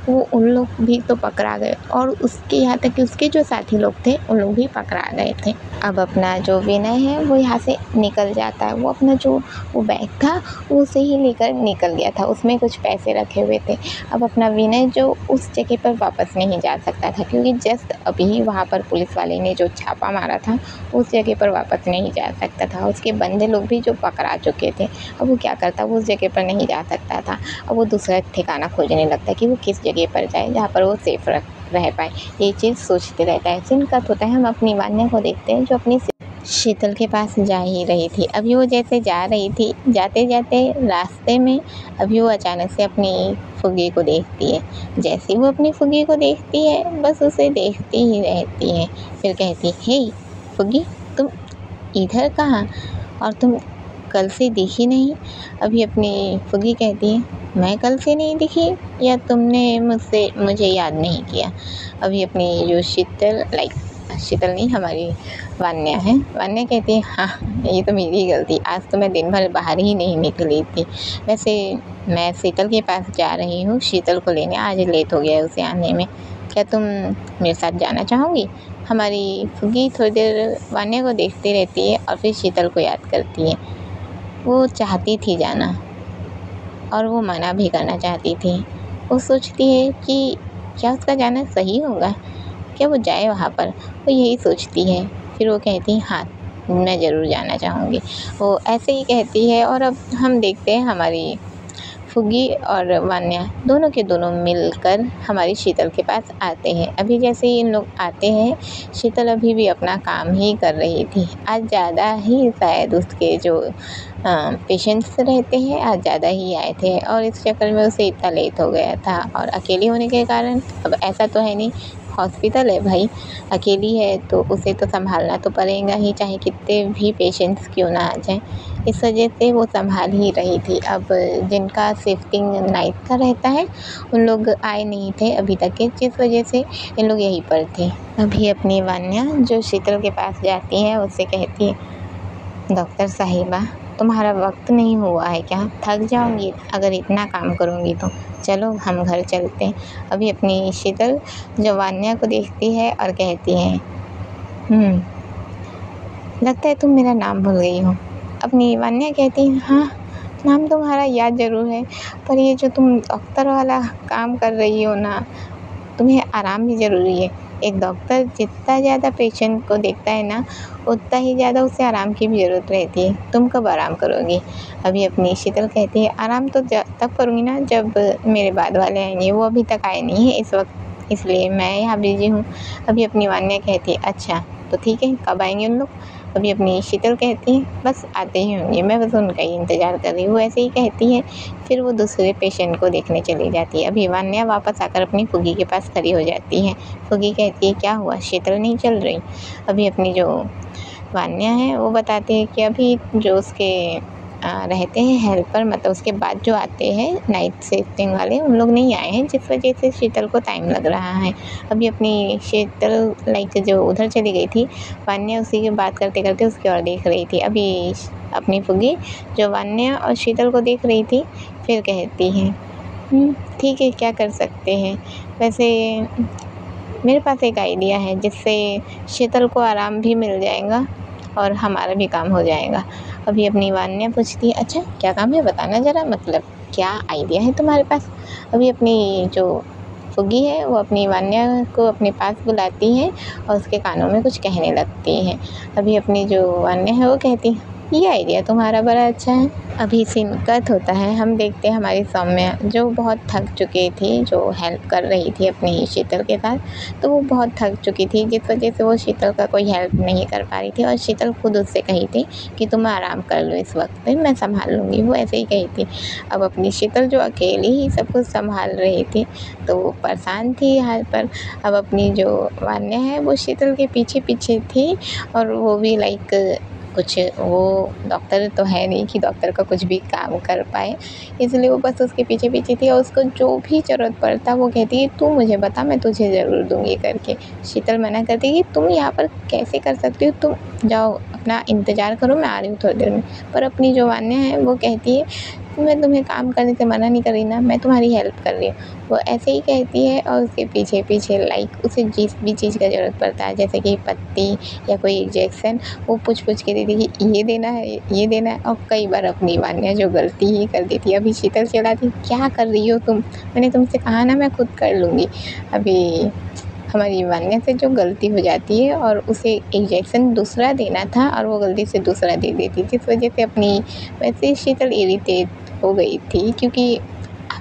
वो उन लोग भी तो पकड़ा गए और उसके यहाँ तक कि उसके जो साथी लोग थे उन लोग भी पकड़ा गए थे। अब अपना जो विनय है वो यहाँ से निकल जाता है। वो अपना जो वो बैग था वो उसे ही लेकर निकल गया था, उसमें कुछ पैसे रखे हुए थे। अब अपना विनय जो उस जगह पर वापस नहीं जा सकता था क्योंकि जस्ट अभी वहाँ पर पुलिस वाले ने जो छापा मारा था उस जगह पर वापस नहीं जा सकता था। उसके बंदे लोग भी जो पकड़ा चुके थे, अब वो क्या करता, वो उस जगह पर नहीं जा सकता था। अब वो दूसरा ठिकाना खोजने लगता है कि वो किस जगह पर जाए जहाँ पर वो सेफ रह पाए। ये चीज़ सोचते रहता है। सीन कट होता है, हम अपनी वान्या को देखते हैं जो अपनी शीतल के पास जा ही रही थी। अभी वो जैसे जा रही थी, जाते जाते रास्ते में अभी वो अचानक से अपनी फुग्गी को देखती है। जैसे ही वो अपनी फुग्गी को देखती है बस उसे देखती ही रहती है। फिर कहती हे फुग्गी, तुम इधर कहाँ, और तुम कल से दिखी नहीं। अभी अपनी फुग्गी कहती है मैं कल से नहीं दिखी या तुमने मुझे याद नहीं किया। अभी अपनी जो शीतल नहीं, हमारी वान्या है, वान्या कहती है हाँ ये तो मेरी गलती, आज तो मैं दिन भर बाहर ही नहीं निकली थी। वैसे मैं शीतल के पास जा रही हूँ शीतल को लेने, आज लेट हो गया है उसे आने में, क्या तुम मेरे साथ जाना चाहोगी? हमारी फुग्गी थोड़ी देर वान्या को देखती रहती है और फिर शीतल को याद करती है। वो चाहती थी जाना और वो मना भी करना चाहती थी। वो सोचती है कि क्या उसका जाना सही होगा, क्या वो जाए वहाँ पर, वो यही सोचती है। फिर वो कहती है हाँ मैं ज़रूर जाना चाहूँगी। वो ऐसे ही कहती है और अब हम देखते हैं हमारी फुग्गी और वान्या दोनों के दोनों मिलकर हमारी शीतल के पास आते हैं। अभी जैसे ही इन लोग आते हैं, शीतल अभी भी अपना काम ही कर रही थी। आज ज़्यादा ही शायद उसके जो पेशेंट्स रहते हैं आज ज़्यादा ही आए थे और इस चक्कर में उसे इतना लेट हो गया था। और अकेली होने के कारण, अब ऐसा तो है नहीं, हॉस्पिटल है भाई, अकेली है तो उसे तो संभालना तो पड़ेगा ही, चाहे कितने भी पेशेंट्स क्यों ना आ जाएं। इस वजह से वो संभाल ही रही थी। अब जिनका शिफ्टिंग नाइट का रहता है उन लोग आए नहीं थे अभी तक के, जिस वजह से इन लोग यहीं पर थे। अभी अपनी वान्या जो शीतल के पास जाती है उससे कहती है, डॉक्टर साहिबा तुम्हारा वक्त नहीं हुआ है क्या? थक जाऊंगी अगर इतना काम करूंगी तो। चलो हम घर चलते हैं। अभी अपनी शीतल जो वान्या को देखती है और कहती है, लगता है तुम मेरा नाम भूल गई हो। अपनी वान्या कहती है, हाँ नाम तुम्हारा याद ज़रूर है, पर ये जो तुम डॉक्टर वाला काम कर रही हो ना, तुम्हें आराम भी ज़रूरी है। एक डॉक्टर जितना ज़्यादा पेशेंट को देखता है ना, उतना ही ज़्यादा उसे आराम की भी ज़रूरत रहती है। तुम कब आराम करोगी? अभी अपनी शीतल कहती है, आराम तो तब करूँगी ना जब मेरे बाद वाले आएंगे, वो अभी तक आए नहीं है इस वक्त, इसलिए मैं यहाँ बिजी हूँ। अभी अपनी वान्या कहती है, अच्छा तो ठीक है, कब आएंगे उन लोग? अभी अपनी शीतल कहती है, बस आते ही होंगे, मैं बस उनका ही इंतज़ार कर रही हूँ। ऐसे ही कहती है, फिर वो दूसरे पेशेंट को देखने चली जाती है। अभी वान्या वापस आकर अपनी फुग्गी के पास खड़ी हो जाती है। फुग्गी कहती है, क्या हुआ, शीतल नहीं चल रही? अभी अपनी जो वान्या है वो बताती है कि अभी जो उसके रहते हैं हेल्पर, मतलब उसके बाद जो आते हैं नाइट शिफ्टिंग वाले, उन लोग नहीं आए हैं, जिस वजह से शीतल को टाइम लग रहा है। अभी अपनी शीतल जो उधर चली गई थी, वान्या उसी की बात करते करते उसकी ओर देख रही थी। अभी अपनी फुग्गी जो वान्या और शीतल को देख रही थी, फिर कहती है, ठीक है, क्या कर सकते हैं। वैसे मेरे पास एक आइडिया है जिससे शीतल को आराम भी मिल जाएगा और हमारा भी काम हो जाएगा। अभी अपनी वान्या पूछती है, अच्छा क्या काम है, बताना ज़रा, मतलब क्या आइडिया है तुम्हारे पास? अभी अपनी जो फुग्गी है वो अपनी वान्या को अपने पास बुलाती है और उसके कानों में कुछ कहने लगती है। अभी अपनी जो वान्या है वो कहती है, ये आइडिया तुम्हारा बड़ा अच्छा है। अभी सीन कट होता है, हम देखते हैं हमारी सौम्या जो बहुत थक चुकी थी, जो हेल्प कर रही थी अपनी शीतल के साथ, तो वो बहुत थक चुकी थी, जिस वजह से वो शीतल का कोई हेल्प नहीं कर पा रही थी। और शीतल खुद उससे कही थी कि तुम आराम कर लो, इस वक्त में मैं संभाल लूँगी, वो ऐसे ही कही थी। अब अपनी शीतल जो अकेली ही सब कुछ संभाल रही थी तो वो परेशान थी हाल पर। अब अपनी जो वान्या है वो शीतल के पीछे पीछे थी और वो भी लाइक कुछ, वो डॉक्टर तो है नहीं कि डॉक्टर का कुछ भी काम कर पाए, इसलिए वो बस उसके पीछे पीछे थी और उसको जो भी ज़रूरत पड़ता वो कहती है, तू मुझे बता, मैं तुझे ज़रूर दूँगी करके। शीतल मना करती है कि तुम यहाँ पर कैसे कर सकती हो, तुम जाओ अपना इंतज़ार करो, मैं आ रही हूँ थोड़ी देर में। पर अपनी जो वान्या है वो कहती है, मैं तुम्हें काम करने से मना नहीं कर रही ना, मैं तुम्हारी हेल्प कर रही हूँ। वो ऐसे ही कहती है और उसके पीछे पीछे लाइक उसे जिस भी चीज़ का ज़रूरत पड़ता है, जैसे कि पत्ती या कोई इंजेक्शन, वो पूछ के देती कि ये देना है, ये देना है। और कई बार अपनी वान्या जो गलती ही कर देती है। अभी शीतल चिल्लाती, क्या कर रही हो तुम, मैंने तुमसे कहा ना मैं खुद कर लूँगी। अभी हमारी वान्या से जो गलती हो जाती है और उसे इंजेक्शन दूसरा देना था और वो गलती से दूसरा दे देती, जिस वजह से अपनी, वैसे शीतल इरिटेट हो गई थी, क्योंकि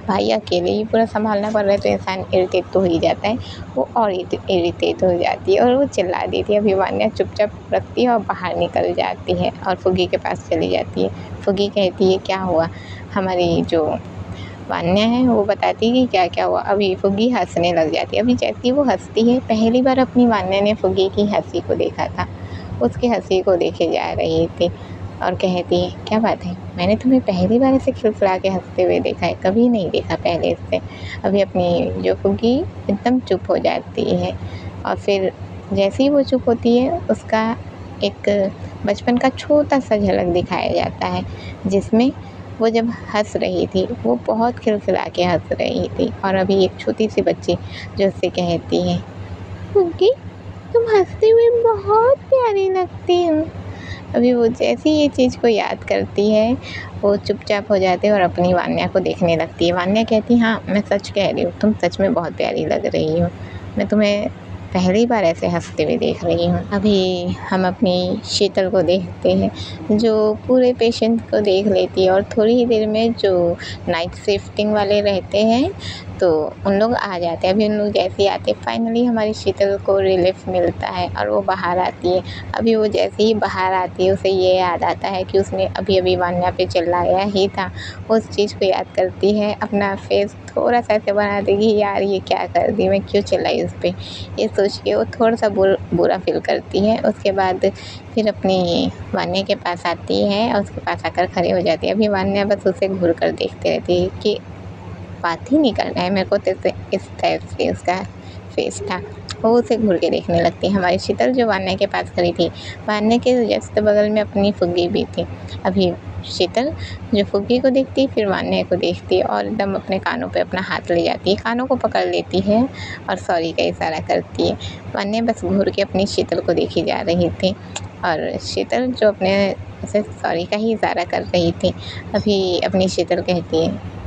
भाई अकेले ही पूरा संभालना पड़ रहा है तो इंसान इरिटेट तो हो ही जाता है। वो और इरिटेट हो जाती है और वो चिल्ला देती है। अभी वान्या चुपचाप रखती है और बाहर निकल जाती है और फुग्गी के पास चली जाती है। फुग्गी कहती है, क्या हुआ? हमारी जो वान्या है वो बताती है कि क्या क्या हुआ। अभी फुग्गी हंसने लग जाती है। अभी जैसी वो हंसती है, पहली बार अपनी वान्या ने फुग्गी की हंसी को देखा था, उसकी हंसी को देखे जा रही थी और कहती है, क्या बात है, मैंने तुम्हें पहली बार ऐसे खिलखिला के हंसते हुए देखा है, कभी नहीं देखा पहले इससे। अभी अपनी जो फुग्गी एकदम चुप हो जाती है और फिर जैसे ही वो चुप होती है उसका एक बचपन का छोटा सा झलक दिखाया जाता है, जिसमें वो जब हंस रही थी वो बहुत खिलखिला के हंस रही थी। और अभी एक छोटी सी बच्ची जो उससे कहती है, फुग्गी तुम हंसते हुए बहुत प्यारी लगती हो। अभी वो जैसी ये चीज़ को याद करती है वो चुपचाप हो जाती है और अपनी वान्या को देखने लगती है। वान्या कहती है, हाँ मैं सच कह रही हूँ, तुम सच में बहुत प्यारी लग रही हो, मैं तुम्हें पहली बार ऐसे हँसते हुए देख रही हूँ। अभी हम अपनी शीतल को देखते हैं जो पूरे पेशेंट को देख लेती है और थोड़ी ही देर में जो नाइट शिफ्टिंग वाले रहते हैं तो उन लोग आ जाते हैं। अभी उन लोग जैसे ही आते फाइनली हमारी शीतल को रिलीफ मिलता है और वो बाहर आती है। अभी वो जैसे ही बाहर आती है उसे ये याद आता है कि उसने अभी अभी वान्या पे चिल्लाया ही था। उस चीज़ को याद करती है, अपना फेस थोड़ा सा ऐसे बना देगी, यार ये क्या कर दी, मैं क्यों चिल्लाई उस पर, ये सोच के वो थोड़ा सा बुरा फील करती है। उसके बाद फिर अपनी वान्या के पास आती है और उसके पास आकर खड़ी हो जाती है। अभी वान्या बस उसे घूर कर देखते रहती है कि बात ही नहीं करना है मेरे को, तो इस टाइप से उसका फेस था। वो उसे घूर के देखने लगती है। हमारी शीतल जो वान्या के पास खड़ी थी, वान्या के जस्ट बगल में अपनी फुग्गी भी थी। अभी शीतल जो फुग्गी को देखती फिर वान्या को देखती है और एकदम अपने कानों पे अपना हाथ ले जाती है, कानों को पकड़ लेती है और सॉरी का इशारा करती है। वान्या बस घूर के अपनी शीतल को देखी जा रही थी और शीतल जो अपने उसे सॉरी का ही इशारा कर रही थी। अभी अपनी शीतल कहती है,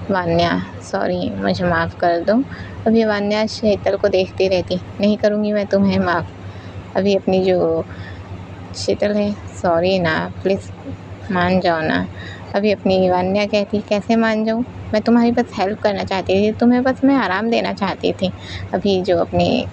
वान्या सॉरी मुझे माफ़ कर दो। अभी वान्या शीतल को देखती रहती, नहीं करूँगी मैं तुम्हें माफ़। अभी अपनी जो शीतल है, सॉरी ना, प्लीज़ मान जाओ ना। अभी अपनी वान्या कहती, कैसे मान जाऊँ, मैं तुम्हारी बस हेल्प करना चाहती थी, तुम्हें बस मैं आराम देना चाहती थी। अभी जो अपनी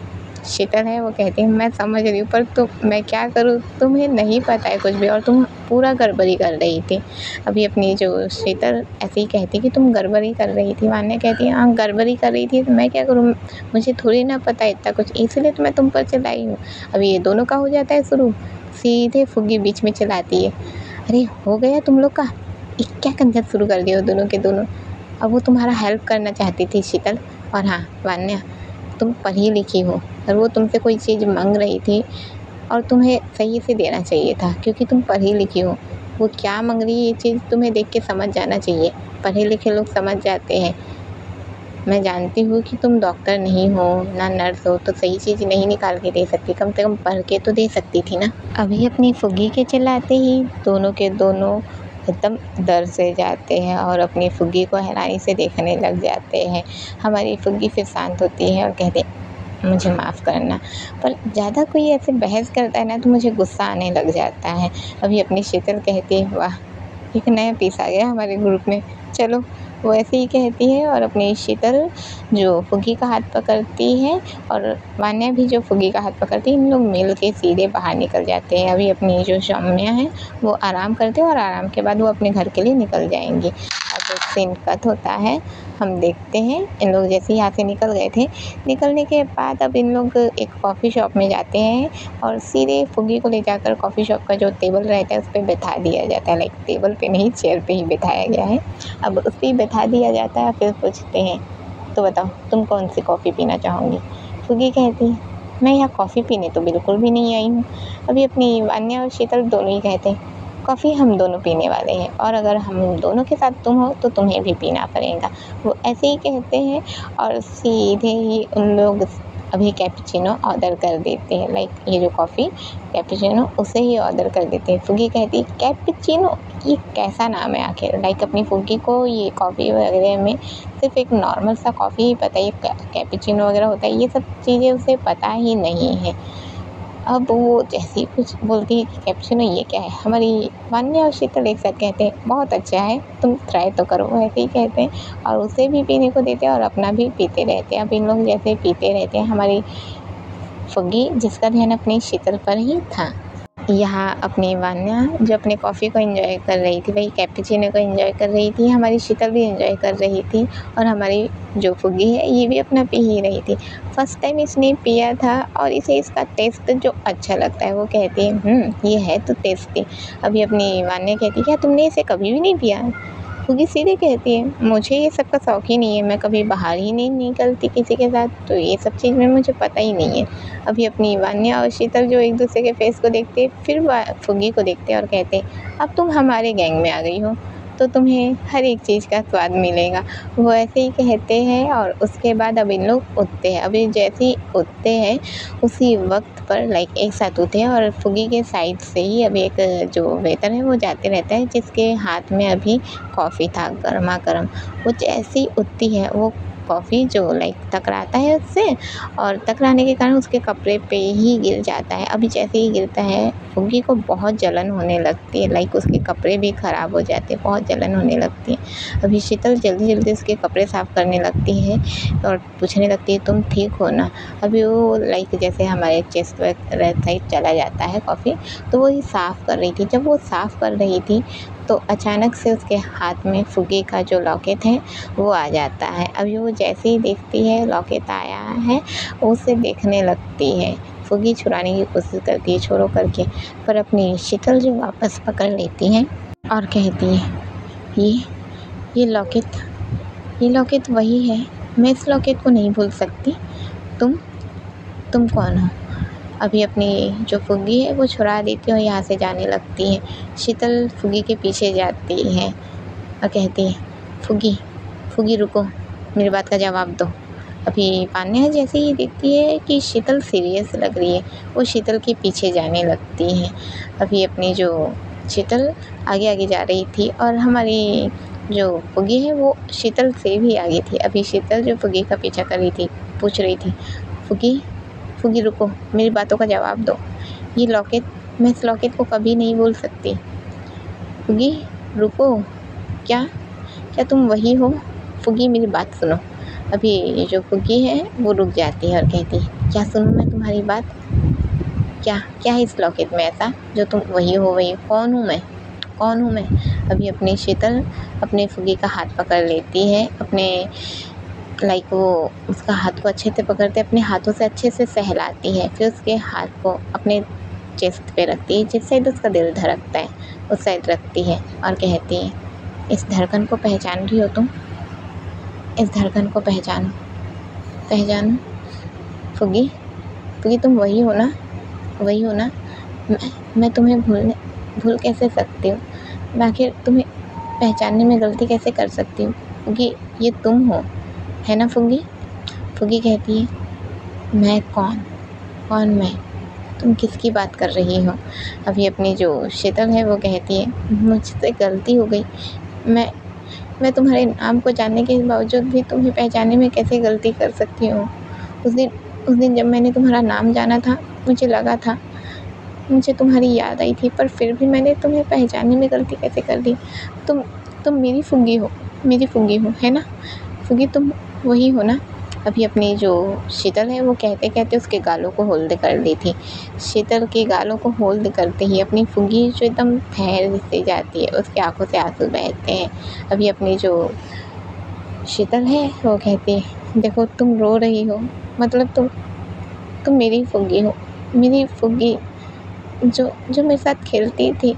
शीतल है वो कहती है, मैं समझ रही हूँ पर मैं क्या करूँ, तुम्हें नहीं पता है कुछ भी और तुम पूरा गड़बड़ी कर रही थी। अभी अपनी जो शीतल ऐसे ही कहती कि तुम गड़बड़ी कर रही थी। वान्या कहती है, हाँ गड़बड़ी कर रही थी तो मैं क्या करूँ, मुझे थोड़ी ना पता इतना कुछ, इसलिए तो मैं तुम पर चिल्लाई हूँ। अभी ये दोनों का हो जाता है शुरू, सीधे फुग्गी बीच में चलाती है, अरे हो गया तुम लोग का, क्या कंजर शुरू कर दिया दोनों के दोनों। अब वो तुम्हारा हेल्प करना चाहती थी शीतल, और हाँ वान्या तुम पढ़ी लिखी हो और वो तुमसे कोई चीज़ मांग रही थी और तुम्हें सही से देना चाहिए था क्योंकि तुम पढ़ी लिखी हो। वो क्या मांग रही है ये चीज़ तुम्हें देख के समझ जाना चाहिए, पढ़े लिखे लोग समझ जाते हैं। मैं जानती हूँ कि तुम डॉक्टर नहीं हो ना नर्स हो तो सही चीज़ नहीं निकाल के दे सकती, कम से कम पढ़ के तो दे सकती थी ना। अभी अपनी फुग्गी के चिल्लाते ही दोनों के दोनों एकदम डर से जाते हैं और अपनी फुग्गी को हैरानी से देखने लग जाते हैं। हमारी फुग्गी फिर शांत होती है और कहते मुझे माफ़ करना, पर ज़्यादा कोई ऐसे बहस करता है ना तो मुझे गुस्सा आने लग जाता है। अभी अपनी शीतल कहती है, वाह एक नया पीस आ गया हमारे ग्रुप में, चलो। वो ऐसे ही कहती है और अपनी शीतल जो फुग्गी का हाथ पकड़ती है और वान्या भी जो फुग्गी का हाथ पकड़ती है, इन लोग मिल के सीधे बाहर निकल जाते हैं। अभी अपनी जो सौम्या है वो आराम करते हैं और आराम के बाद वो अपने घर के लिए निकल जाएंगी। अब सीन कट होता है, हम देखते हैं इन लोग जैसे यहाँ से निकल गए थे, निकलने के बाद अब इन लोग एक कॉफ़ी शॉप में जाते हैं और सीधे फुग्गी को ले जाकर कॉफ़ी शॉप का जो टेबल रहता है उस पर बैठा दिया जाता है। लाइक टेबल पे नहीं, चेयर पे ही बैठाया गया है। अब उस पर बैठा दिया जाता है। फिर पूछते हैं, तो बताओ तुम कौन सी कॉफ़ी पीना चाहोगी। फुग्गी कहती है, मैं यहाँ कॉफ़ी पीने तो बिल्कुल भी नहीं आई हूँ। अभी अपनी वान्या और शीतल दोनों ही कहते हैं, कॉफ़ी हम दोनों पीने वाले हैं और अगर हम दोनों के साथ तुम हो तो तुम्हें भी पीना पड़ेगा। वो ऐसे ही कहते हैं और सीधे ही उन लोग अभी कैपुचिनो ऑर्डर कर देते हैं। लाइक ये जो कॉफ़ी कैपुचिनो उसे ही ऑर्डर कर देते हैं। फुग्गी कहती है, कैपुचिनो ये कैसा नाम है आखिर। लाइक अपनी फुग्गी को ये कॉफ़ी वगैरह में सिर्फ एक नॉर्मल सा कॉफ़ी ही पता है, कैपुचिनो वगैरह होता है ये सब चीज़ें उसे पता ही नहीं है। अब वो जैसे ही कुछ बोलती है कि कैप्शन ये क्या है, हमारी वान्या और शीतल एक साथ कहते हैं बहुत अच्छा है, तुम ट्राई तो करो, ऐसे ही कहते हैं और उसे भी पीने को देते हैं और अपना भी पीते रहते हैं। अब इन लोग जैसे पीते रहते हैं, हमारी फुग्गी जिसका ध्यान अपनी शीतल पर ही था, यहाँ अपनी वान्या जो अपने कॉफ़ी को एंजॉय कर रही थी, वही कैपुचिनो को एंजॉय कर रही थी, हमारी शीतल भी एंजॉय कर रही थी और हमारी जो फुग्गी है ये भी अपना पी ही रही थी। फर्स्ट टाइम इसने पिया था और इसे इसका टेस्ट जो अच्छा लगता है, वो कहती है ये है तो टेस्टी। अभी अपनी वान्या कहती है, क्या तुमने इसे कभी भी नहीं पिया। फुग्गी सीधे कहती है, मुझे ये सब का शौक ही नहीं है, मैं कभी बाहर ही नहीं निकलती किसी के साथ, तो ये सब चीज़ में मुझे पता ही नहीं है। अभी अपनी वान्या और शीतल जो एक दूसरे के फेस को देखते फिर फुग्गी को देखते और कहते, अब तुम हमारे गैंग में आ गई हो तो तुम्हें हर एक चीज़ का स्वाद मिलेगा। वो ऐसे ही कहते हैं और उसके बाद अब इन लोग उठते हैं। अभी जैसे ही उठते हैं उसी वक्त पर लाइक एक साथ उठते हैं और फुग्गी के साइड से ही अभी एक जो वेटर है वो जाते रहता है जिसके हाथ में अभी कॉफ़ी था गर्मा गर्म। वो जैसी उठती है वो कॉफ़ी जो लाइक टकराता है उससे, और टकराने के कारण उसके कपड़े पे ही गिर जाता है। अभी जैसे ही गिरता है फुग्गी को बहुत जलन होने लगती है, लाइक उसके कपड़े भी ख़राब हो जाते हैं, बहुत जलन होने लगती है। अभी शीतल जल्दी जल्दी उसके कपड़े साफ़ करने लगती है और पूछने लगती है तुम ठीक हो ना। अभी वो लाइक जैसे हमारे चेस्ट साइड चला जाता है कॉफ़ी, तो वो ही साफ़ कर रही थी। जब वो साफ़ कर रही थी तो अचानक से उसके हाथ में फुग्गी का जो लॉकेट है वो आ जाता है। अभी वो जैसे ही देखती है लॉकेट आया है, उसे देखने लगती है। फुग्गी छुड़ाने की कोशिश करती है छोड़ो करके, पर अपनी शीतल जो वापस पकड़ लेती है और कहती है ये लॉकेट वही है, मैं इस लॉकेट को नहीं भूल सकती। तुम कौन हो? अभी अपनी जो फुग्गी है वो छुड़ा देती है और यहाँ से जाने लगती है। शीतल फुग्गी के पीछे जाती है और कहती है फुग्गी रुको, मेरी बात का जवाब दो। अभी पान्या जैसे ही देखती है कि शीतल सीरियस लग रही है, वो शीतल के पीछे जाने लगती है। अभी अपनी जो शीतल आगे आगे जा रही थी और हमारी जो फुग्गी है वो शीतल से भी आगे थी। अभी शीतल जो फुग्गी का पीछा कर रही थी पूछ रही थी फुग्गी रुको, मेरी बातों का जवाब दो। ये लॉकेट, मैं इस लॉकेट को कभी नहीं भूल सकती। फुग्गी रुको, क्या तुम वही हो? फुग्गी मेरी बात सुनो। अभी जो फुग्गी है वो रुक जाती है और कहती है क्या सुनूं मैं तुम्हारी बात? क्या है इस लॉकेट में ऐसा जो तुम वही हो? कौन हूँ मैं? अभी अपनी शीतल अपने फुग्गी का हाथ पकड़ लेती है, अपने लाइक वो उसका हाथ को अच्छे से पकड़ते अपने हाथों से अच्छे से सहलाती है, फिर उसके हाथ को अपने चेस्ट पे रखती है, जिस साइड उसका दिल धड़कता है उस साइड रखती है और कहती है इस धड़कन को पहचान रही हो तुम? इस धड़कन को पहचानो फुग्गी तुम वही हो ना? मैं तुम्हें भूल कैसे सकती हूँ? मैं आखिर तुम्हें पहचानने में गलती कैसे कर सकती हूँ? फुग्गी ये तुम हो, है ना फुग्गी? फुग्गी कहती है मैं कौन मैं? तुम किसकी बात कर रही हो? अभी अपनी जो शीतल है वो कहती है मुझसे गलती हो गई, मैं तुम्हारे नाम को जानने के बावजूद भी तुम्हें पहचानने में कैसे गलती कर सकती हूँ? उस दिन जब मैंने तुम्हारा नाम जाना था मुझे लगा था, मुझे तुम्हारी याद आई थी, पर फिर भी मैंने तुम्हें पहचानने में गलती कैसे कर दी? तुम मेरी फुग्गी हो, है ना? फुग्गी तुम वही हो ना? अभी अपनी जो शीतल है वो कहते कहते उसके गालों को होल्ड कर ली थी। शीतल के गालों को होल्ड करते ही अपनी फुग्गी जो एकदम ठहर से जाती है, उसकी आंखों से आंसू बहते हैं। अभी अपनी जो शीतल है वो कहती है देखो तुम रो रही हो, मतलब तुम मेरी फुग्गी हो, मेरी फुग्गी जो मेरे साथ खेलती थी,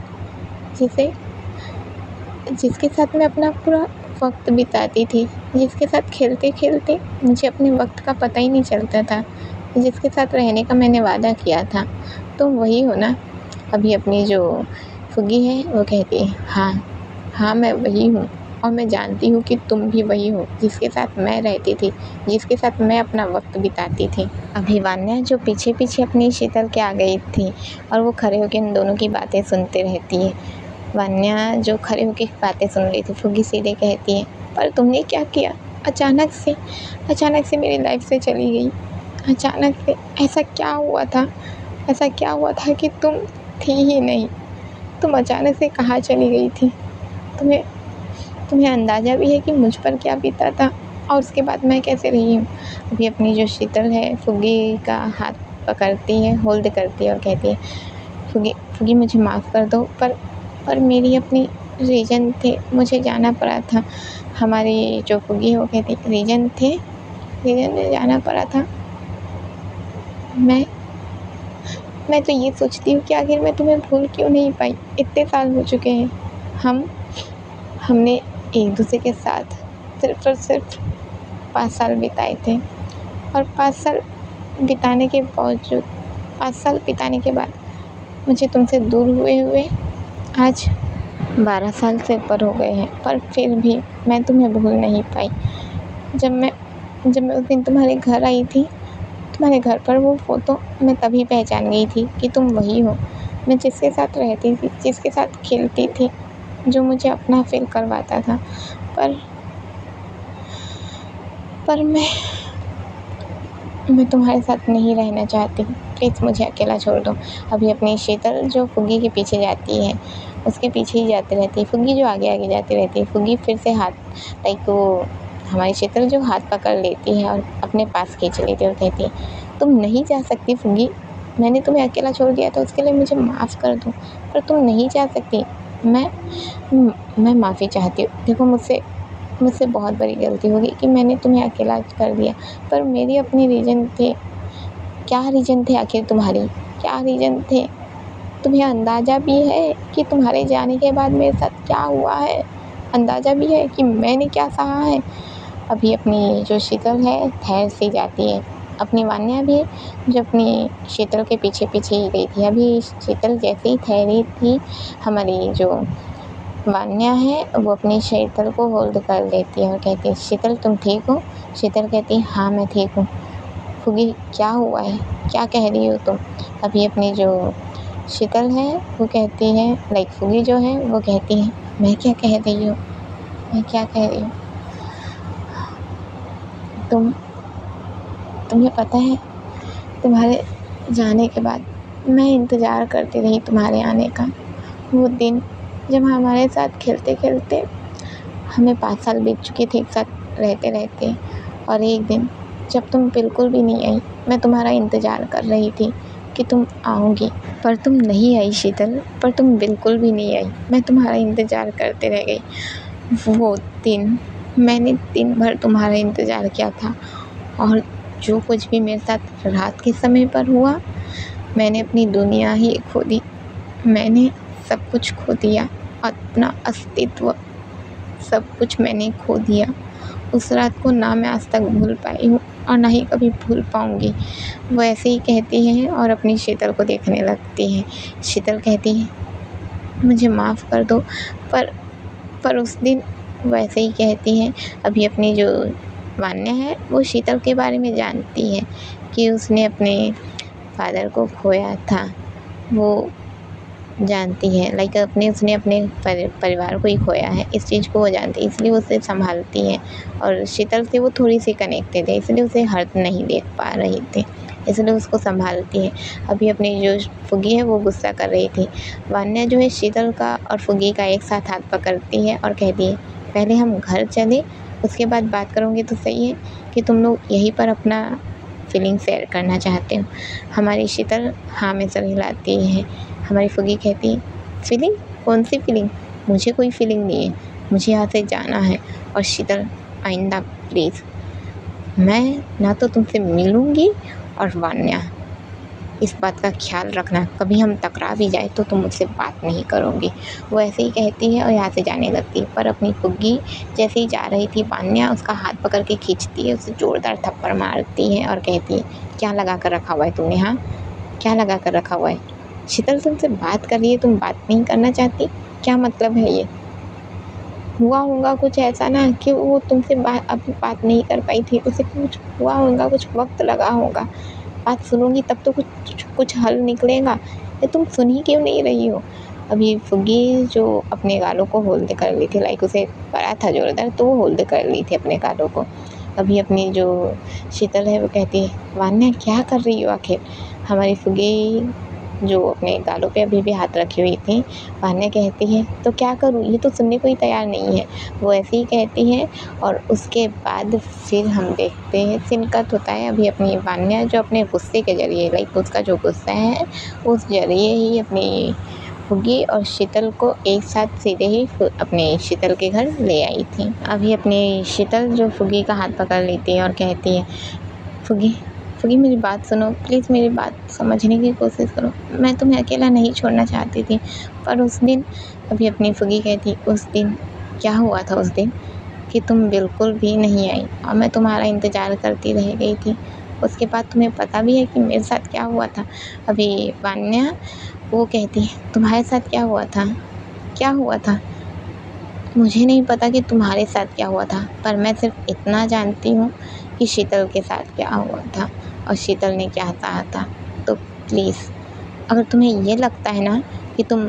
जिसके साथ मैं अपना पूरा वक्त बिताती थी, जिसके साथ खेलते खेलते मुझे अपने वक्त का पता ही नहीं चलता था, जिसके साथ रहने का मैंने वादा किया था, तुम वही हो ना? अभी अपनी जो फुग्गी है वो कहती है हाँ मैं वही हूँ, और मैं जानती हूँ कि तुम भी वही हो जिसके साथ मैं रहती थी, जिसके साथ मैं अपना वक्त बिताती थी। अभी वान्या जो पीछे पीछे अपनी शीतल के आ गई थी और वो खड़े होकर इन दोनों की बातें सुनते रहती है। वान्या जो खड़े होकर बातें सुन रही थी, फुग्गी सीधे कहती है पर तुमने क्या किया? अचानक से मेरी लाइफ से चली गई। अचानक से ऐसा क्या हुआ था कि तुम थी ही नहीं? तुम अचानक से कहाँ चली गई थी? तुम्हें अंदाज़ा भी है कि मुझ पर क्या बीता था और उसके बाद मैं कैसे रही हूँ? अभी अपनी जो शीतल है फुग्गी का हाथ पकड़ती है, होल्ड करती है और कहती है फुग्गी मुझे माफ़ कर दो, पर मेरी अपनी रीज़न थे, मुझे जाना पड़ा था। हमारी जो फुग्गी है वो कहती रीज़न में जाना पड़ा था। मैं तो ये सोचती हूँ कि आखिर मैं तुम्हें भूल क्यों नहीं पाई? इतने साल हो चुके हैं, हमने एक दूसरे के साथ सिर्फ और सिर्फ 5 साल बिताए थे, और 5 साल बिताने के बाद मुझे तुमसे दूर हुए आज 12 साल से ऊपर हो गए हैं, पर फिर भी मैं तुम्हें भूल नहीं पाई। जब मैं उस दिन तुम्हारे घर आई थी, तुम्हारे घर पर वो फ़ोटो मैं तभी पहचान गई थी कि तुम वही हो, मैं जिसके साथ रहती थी, जिसके साथ खेलती थी, जो मुझे अपना फील करवाता था। पर मैं तुम्हारे साथ नहीं रहना चाहती, प्लीज़ मुझे अकेला छोड़ दो। अभी अपनी शीतल जो फुग्गी के पीछे जाती है, उसके पीछे ही जाती रहती है, फुग्गी जो आगे आगे जाती रहती है। फुग्गी फिर से हाथ लाइक वो हमारी शीतल जो हाथ पकड़ लेती है और अपने पास खींच लेती है और कहती है, तुम नहीं जा सकती फुग्गी, मैंने तुम्हें अकेला छोड़ दिया था, उसके लिए मुझे माफ़ कर दो, पर तुम नहीं जा सकती। मैं माफ़ी चाहती हूँ। देखो मुझसे बहुत बड़ी गलती होगी कि मैंने तुम्हें अकेला कर दिया, पर मेरी अपने रीज़न थे। क्या रीज़न थे आखिर तुम्हारे? क्या रीज़न थे? तुम्हें अंदाज़ा भी है कि तुम्हारे जाने के बाद मेरे साथ क्या हुआ है? अंदाज़ा भी है कि मैंने क्या सहा है? अभी अपनी जो शीतल है ठहर सी जाती है। अपनी वान्या भी जो अपनी शीतल के पीछे पीछे ही गई थी। अभी शीतल जैसे ही ठहरी थी, हमारी जो वान्या है वो अपनी शीतल को होल्ड कर लेती है और कहती है, शीतल तुम ठीक हो? शीतल कहती है, हाँ मैं ठीक हूँ। फुग्गी क्या हुआ है, क्या कह रही हो तुम? अभी अपनी जो शीतल है वो कहती है लाइक फुग्गी जो है वो कहती है, मैं क्या कह रही हूँ, मैं क्या कह रही हूँ? तुम्हें पता है, तुम्हारे जाने के बाद मैं इंतज़ार करती रही तुम्हारे आने का। वो दिन जब हमारे साथ खेलते खेलते हमें 5 साल बीत चुके थे एक साथ रहते रहते, और एक दिन जब तुम बिल्कुल भी नहीं आई, मैं तुम्हारा इंतज़ार कर रही थी कि तुम आओगी, पर तुम नहीं आई शीतल, पर तुम बिल्कुल भी नहीं आई। मैं तुम्हारा इंतज़ार करते रह गई। वो दिन मैंने दिन भर तुम्हारा इंतज़ार किया था, और जो कुछ भी मेरे साथ रात के समय पर हुआ, मैंने अपनी दुनिया ही खो दी। मैंने सब कुछ खो दिया, अपना अस्तित्व, सब कुछ मैंने खो दिया। उस रात को ना मैं आज तक भूल पाई हूँ और ना ही कभी भूल पाऊँगी। वो ऐसे ही कहती है और अपनी शीतल को देखने लगती है। शीतल कहती है, मुझे माफ़ कर दो, पर उस दिन वैसे ही कहती है। अभी अपनी जो वान्या है वो शीतल के बारे में जानती है कि उसने अपने फादर को खोया था। वो जानती है लाइक उसने अपने परिवार को ही खोया है, इस चीज़ को वो जानती है, इसलिए उसे संभालती है। और शीतल से वो थोड़ी सी कनेक्टेड है, इसलिए उसे हर्ट नहीं देख पा रही थी, इसलिए उसको संभालती है। अभी अपनी जो फुग्गी है वो गुस्सा कर रही थी। वान्या जो है शीतल का और फुग्गी का एक साथ हाथ पकड़ती है और कहती है, पहले हम घर चले, उसके बाद बात करोगे तो सही है कि तुम लोग यहीं पर अपना फीलिंग शेयर करना चाहते हो। हमारी शीतल हाँ में सर हिलाती है। हमारी फुग्गी कहती है, फीलिंग? कौन सी फीलिंग? मुझे कोई फीलिंग नहीं है, मुझे यहाँ से जाना है। और शीतल, आइंदा प्लीज़, मैं ना तो तुमसे मिलूँगी, और वान्या इस बात का ख्याल रखना, कभी हम टकरा भी जाए तो तुम मुझसे बात नहीं करोगी। वो ऐसे ही कहती है और यहाँ से जाने लगती है। पर अपनी फुग्गी जैसे ही जा रही थी, वान्या उसका हाथ पकड़ के खींचती है, उसे जोरदार थप्पड़ मारती है और कहती है, क्या लगा कर रखा हुआ है तूने? हाँ, क्या लगा कर रखा हुआ है? शीतल तुमसे बात कर रही है, तुम बात नहीं करना चाहती? क्या मतलब है ये? हुआ होगा कुछ ऐसा ना कि वो तुमसे अभी बात नहीं कर पाई थी, उसे कुछ हुआ होगा, कुछ वक्त लगा होगा। बात सुनोगी तब तो कुछ हल निकलेगा, या तुम सुन ही क्यों नहीं रही हो? अभी फुग्गी जो अपने गालों को होल्ड कर ली थी, लाइक उसे पड़ा था जोरदार, तो वो होल्ड कर ली थी अपने गालों को। अभी अपनी जो शीतल है वो कहती है, वान्या क्या कर रही हो आखिर? हमारी फुग्गी जो अपने गालों पे अभी भी हाथ रखी हुई थी, वान्या कहती है, तो क्या करूँ? ये तो सुनने को ही तैयार नहीं है। वो ऐसे ही कहती है और उसके बाद फिर हम देखते हैं सीन कट होता है। अभी अपनी वान्या जो अपने गुस्से के ज़रिए, लाइक उसका जो गुस्सा है उस ज़रिए ही अपनी फुग्गी और शीतल को एक साथ सीधे ही अपने शीतल के घर ले आई थी। अभी अपनी शीतल जो फुग्गी का हाथ पकड़ लेती है और कहती है, फुग्गी मेरी बात सुनो, प्लीज़ मेरी बात समझने की कोशिश करो। मैं तुम्हें अकेला नहीं छोड़ना चाहती थी, पर उस दिन, अभी अपनी फुग्गी कहती, उस दिन क्या हुआ था? उस दिन कि तुम बिल्कुल भी नहीं आई और मैं तुम्हारा इंतज़ार करती रह गई थी। उसके बाद तुम्हें पता भी है कि मेरे साथ क्या हुआ था? अभी वान्या वो कहती है, तुम्हारे साथ क्या हुआ था? क्या हुआ था? मुझे नहीं पता कि तुम्हारे साथ क्या हुआ था, पर मैं सिर्फ इतना जानती हूँ कि शीतल के साथ क्या हुआ था और शीतल ने क्या कहा था। तो प्लीज़, अगर तुम्हें ये लगता है ना कि तुम